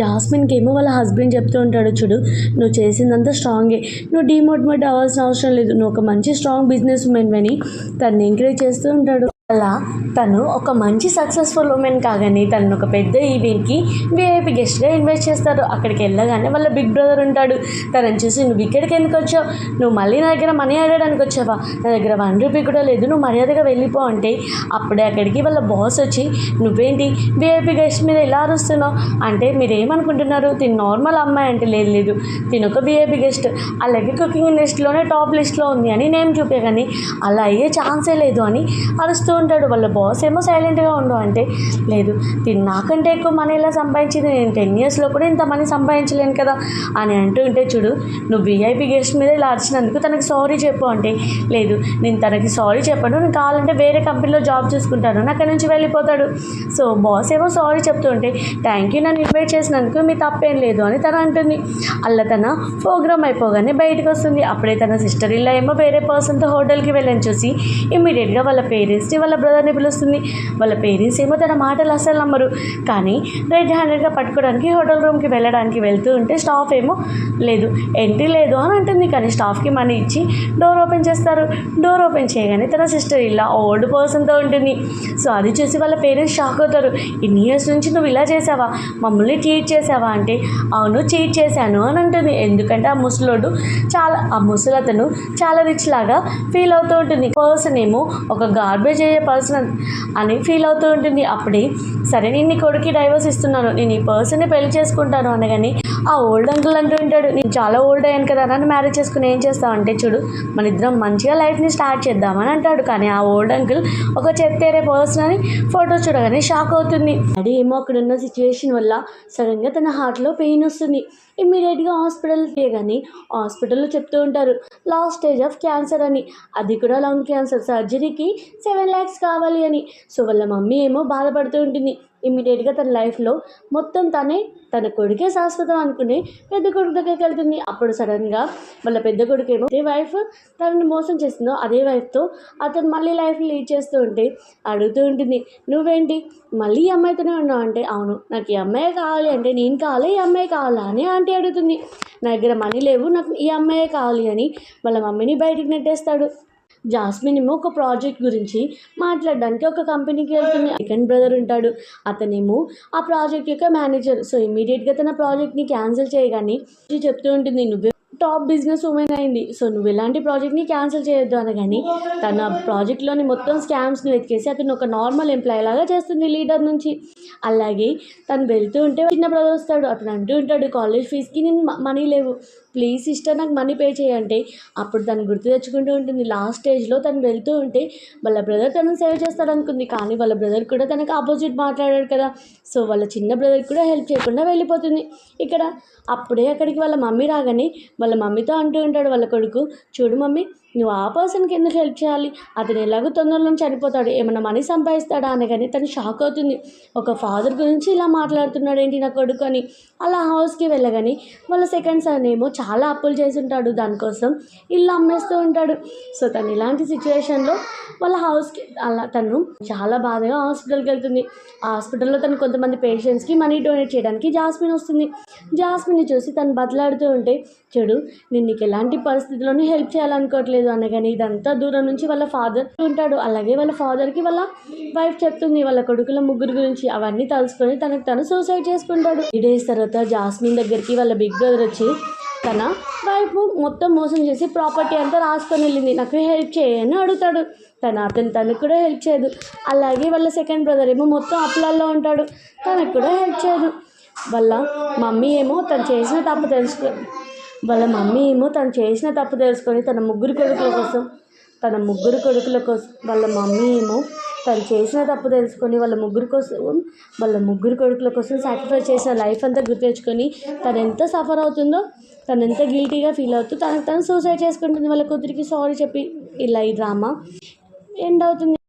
జాస్మిన్కి ఏమో వాళ్ళ హస్బెండ్ చెప్తూ ఉంటాడు, చూడు నువ్వు చేసిందంతా స్ట్రాంగే, నువ్వు డిమోటివేట్ అవ్వాల్సిన అవసరం లేదు, నువ్వు ఒక మంచి స్ట్రాంగ్ బిజినెస్ ఉమెన్ అని తను ఎంకరేజ్ చేస్తూ ఉంటాడు. అలా తను ఒక మంచి సక్సెస్ఫుల్ ఉమెన్ కాగానే తను ఒక పెద్ద ఈవెంట్కి విఐపి గెస్ట్గా ఇన్వైట్ చేస్తారు. అక్కడికి వెళ్ళగానే వాళ్ళ బిగ్ బ్రదర్ ఉంటాడు, తనని చూసి నువ్వు ఇక్కడికి ఎందుకు వచ్చావు, నువ్వు మళ్ళీ నా దగ్గర మనీ అడగడానికి వచ్చావా, నా దగ్గర 1 రూపీ కూడా లేదు, నువ్వు మర్యాదగా వెళ్ళిపో అంటే అప్పుడే అక్కడికి వాళ్ళ బాస్ వచ్చి నువ్వేంటి విఐపి గెస్ట్ మీద ఎలా అరుస్తున్నావు అంటే, మీరేమనుకుంటున్నారు తిను నార్మల్ అమ్మాయి అంటే, లేదు తిను ఒక విఐపి గెస్ట్, అలాగే కుకింగ్ లిస్ట్లోనే టాప్ లిస్ట్లో ఉంది అని నేమ్ చూపే, కానీ అలా అయ్యే ఛాన్సే లేదు అని అరుస్తూ ఉంటాడు. వాళ్ళ బాస్ ఏమో సైలెంట్గా ఉండు అంటే, లేదు తిను నాకంటే ఎక్కువ మనీ ఎలా సంపాదించింది, నేను 10 ఇయర్స్లో కూడా ఇంత మనీ సంపాదించలేను కదా అని అంటూ ఉంటే, చూడు నువ్వు విఐపి గెస్ట్ మీద ఇలా అరిచినందుకు తనకి సారీ చెప్పు అంటే, లేదు నేను తనకి సారీ చెప్పను, నేను కావాలంటే వేరే కంపెనీలో జాబ్ చేసుకుంటాను అని అక్కడి నుంచి వెళ్ళిపోతాడు. సో బాస్ ఏమో సారీ చెప్తూ ఉంటే, థ్యాంక్ యూ నన్ను ఇన్వైట్ చేసినందుకు మీ తప్పేం లేదు అని తను అంటుంది. అలా తన ప్రోగ్రామ్ అయిపోగానే బయటకు వస్తుంది. అప్పుడే తన సిస్టర్ ఇల్లా ఏమో వేరే పర్సన్తో హోటల్కి వెళ్ళని చూసి ఇమ్మీడియట్గా వాళ్ళ పేరెంట్స్ని వాళ్ళ బ్రదర్ని పిలుస్తుంది. వాళ్ళ పేరెంట్స్ ఏమో తన మాటలు అస్సలు నమ్మరు, కానీ రెడ్ హ్యాండెడ్గా పట్టుకోవడానికి హోటల్ రూమ్కి వెళ్ళడానికి వెళ్తూ ఉంటే స్టాఫ్ ఏమో లేదు ఎంట్రీ లేదు అని అంటుంది, కానీ స్టాఫ్కి మనీ ఇచ్చి డోర్ ఓపెన్ చేస్తారు. డోర్ ఓపెన్ చేయగానే తన సిస్టర్ ఇలా ఓల్డ్ పర్సన్తో ఉంటుంది. సో అది చూసి వాళ్ళ పేరెంట్స్ షాక్ అవుతారు, ఇన్ని ఇయర్స్ నుంచి నువ్వు ఇలా చేసావా, మమ్మల్ని చీట్ చేసావా అంటే, అవును చీట్ చేశాను అని అంటుంది. ఎందుకంటే ఆ ముసలతను చాలా రిచ్ లాగా ఫీల్ అవుతూ ఉంటుంది. పర్సన్ ఏమో ఒక గార్బేజ్ అయ్యే పర్సన్ అని ఫీల్ అవుతూ ఉంటుంది. అప్పుడే సరే నేను నీ కొడుకు డైవర్స్ ఇస్తున్నాను, నేను ఈ పర్సన్ని పెళ్లి చేసుకుంటాను అనగాని ఆ ఓల్డ్ అంకుల్ అంటూ ఉంటాడు, నేను చాలా ఓల్డ్ అయ్యాను కదా నన్ను మ్యారేజ్ చేసుకుని ఏం చేస్తావు అంటే, చూడు మన ఇద్దరం మంచిగా లైఫ్ని స్టార్ట్ చేద్దామని అంటాడు. కానీ ఆ ఓల్డ్ అంకుల్ ఒక చెత్తేరే పర్సన్ అని ఫోటో చూడగానే షాక్ అవుతుంది. అది ఏమో అక్కడ ఉన్న సిచ్యువేషన్ వల్ల సడన్గా తన హార్ట్లో పెయిన్ వస్తుంది. ఇమ్మీడియట్గా హాస్పిటల్కి కానీ హాస్పిటల్లో చెప్తూ ఉంటారు లాస్ట్ స్టేజ్ ఆఫ్ క్యాన్సర్ అని, అది కూడా లంగ్ క్యాన్సర్, సర్జరీకి 7 lakhs కావాలి అని. సో వాళ్ళ మమ్మీ ఏమో బాధపడుతూ ఉంటుంది. ఇమ్మీడియట్గా తన లైఫ్లో మొత్తం తన కొడుకే శాశ్వతం అనుకుని పెద్ద కొడుకు దగ్గరికి వెళ్తుంది. అప్పుడు సడన్గా వాళ్ళ పెద్ద కొడుకు ఏమో ఏ వైఫ్ తనని మోసం చేస్తుందో అదే వైఫ్తో అతను మళ్ళీ లైఫ్ లీడ్ చేస్తూ ఉంటే అడుగుతూ ఉంటుంది, నువ్వేంటి మళ్ళీ ఈ అమ్మాయితోనే ఉన్నావు అంటే, అవును నాకు ఈ అమ్మాయి కావాలి అంటే, నేను కావాలి ఈ అమ్మాయి కావాలా అని ఆంటీ అడుగుతుంది. నా దగ్గర మనీ లేవు, నాకు ఈ అమ్మాయే కావాలి అని వాళ్ళ మమ్మీని బయటికి నెట్టేస్తాడు. జాస్మిన్ ఏమో ఒక ప్రాజెక్ట్ గురించి మాట్లాడడానికి ఒక కంపెనీకి వెళ్తుంది. సెకండ్ బ్రదర్ ఉంటాడు, అతనేమో ఆ ప్రాజెక్ట్ యొక్క మేనేజర్. సో ఇమీడియట్గా తన ప్రాజెక్ట్ని క్యాన్సిల్ చేయగానే చెప్తూ ఉంటుంది, నువ్వే టాప్ బిజినెస్ ఉమెన్ అయింది, సో నువ్వు ఎలాంటి ప్రాజెక్ట్ని క్యాన్సిల్ చేయొద్దు అనగాని తన ప్రాజెక్ట్లోని మొత్తం స్కామ్స్ని వెతికేసి అతను ఒక నార్మల్ ఎంప్లాయీ లాగా చేస్తుంది లీడర్ నుంచి. అలాగే తను వెళ్తూ ఉంటే చిన్న బ్రదర్ వస్తాడు, అతను అంటూ ఉంటాడు కాలేజ్ ఫీజుకి నేను మనీ లేవు, ప్లీజ్ సిస్టర్ నాకు మనీ పే చేయంటే అప్పుడు తను గుర్తు తెచ్చుకుంటూ ఉంటుంది. లాస్ట్ స్టేజ్లో తను వెళ్తూ ఉంటే వాళ్ళ బ్రదర్ తనను సేవ్ చేస్తాడు అనుకుంది, కానీ వాళ్ళ బ్రదర్ కూడా తనకు ఆపోజిట్ మాట్లాడాడు కదా. సో వాళ్ళ చిన్న బ్రదర్ కూడా హెల్ప్ చేయకుండా వెళ్ళిపోతుంది. ఇక్కడ అప్పుడే అక్కడికి వాళ్ళ మమ్మీ రాగానే వాళ్ళ మమ్మీతో అంటూ ఉంటాడు వాళ్ళ కొడుకు, చూడు మమ్మీ, నువ్వు ఆ పర్సన్కి ఎందుకు హెల్ప్ చేయాలి, అతను ఎలాగో తొందరలో చనిపోతాడు, ఏమైనా మనీ సంపాదిస్తాడా అనగానే తను షాక్ అవుతుంది. ఒక ఫాదర్ గురించి ఇలా మాట్లాడుతున్నాడు ఏంటి నా కొడుకు అని. అలా హౌస్కి వెళ్ళగానే వాళ్ళ సెకండ్ సన్ ఏమో చాలా అప్పులు చేసి ఉంటాడు, దానికోసం ఇల్లు అమ్మేస్తూ ఉంటాడు. సో తను ఇలాంటి సిచ్యువేషన్లో వాళ్ళ హౌస్కి అలా తను చాలా బాధగా హాస్పిటల్కి వెళ్తుంది. ఆ హాస్పిటల్లో తను కొంతమంది పేషెంట్స్కి మనీ డొనేట్ చేయడానికి జాస్మిన్ వస్తుంది. జాస్మిన్ని చూసి తను బతలాడుతూ ఉంటే, చూడు నేను నీకు ఎలాంటి పరిస్థితుల్లోనూ హెల్ప్ చేయాలనుకోవట్లేదు అనగానే ఇదంతా దూరం నుంచి వాళ్ళ ఫాదర్ ఉంటాడు. అలాగే వాళ్ళ ఫాదర్కి వాళ్ళ వైఫ్ చెప్తుంది వాళ్ళ కొడుకుల ముగ్గురు గురించి. అవన్నీ తలుసుకొని తనకు తను సూసైడ్ చేసుకుంటాడు. 3 days తర్వాత జాస్మిన్ దగ్గరికి వాళ్ళ బిగ్ బ్రదర్ వచ్చి తన వైఫ్ మొత్తం మోసం చేసి ప్రాపర్టీ అంతా రాసుకొని వెళ్ళింది, నాకు హెల్ప్ చేయని అడుగుతాడు. తనకు కూడా హెల్ప్ చేయదు. అలాగే వాళ్ళ సెకండ్ బ్రదర్ ఏమో మొత్తం అప్పులల్లో ఉంటాడు, తనకు కూడా హెల్ప్ చేయదు. వాళ్ళ మమ్మీ ఏమో తను చేసిన తప్పు తెలుసుకొని తన ముగ్గురు కొడుకుల కోసం వాళ్ళ మమ్మీ ఏమో తను చేసిన తప్పు తెలుసుకొని వాళ్ళ ముగ్గురు కొడుకుల కోసం సాక్రిఫైస్ చేసిన లైఫ్ అంతా గుర్తు తెచ్చుకొని తను ఎంత సఫర్ అవుతుందో, తను ఎంత గిల్టీగా ఫీల్ అవుతూ తను సూసైడ్ చేసుకుంటుంది. వాళ్ళ కూతురికి సారీ చెప్పి ఇలా ఈ డ్రామా ఎండ్ అవుతుంది.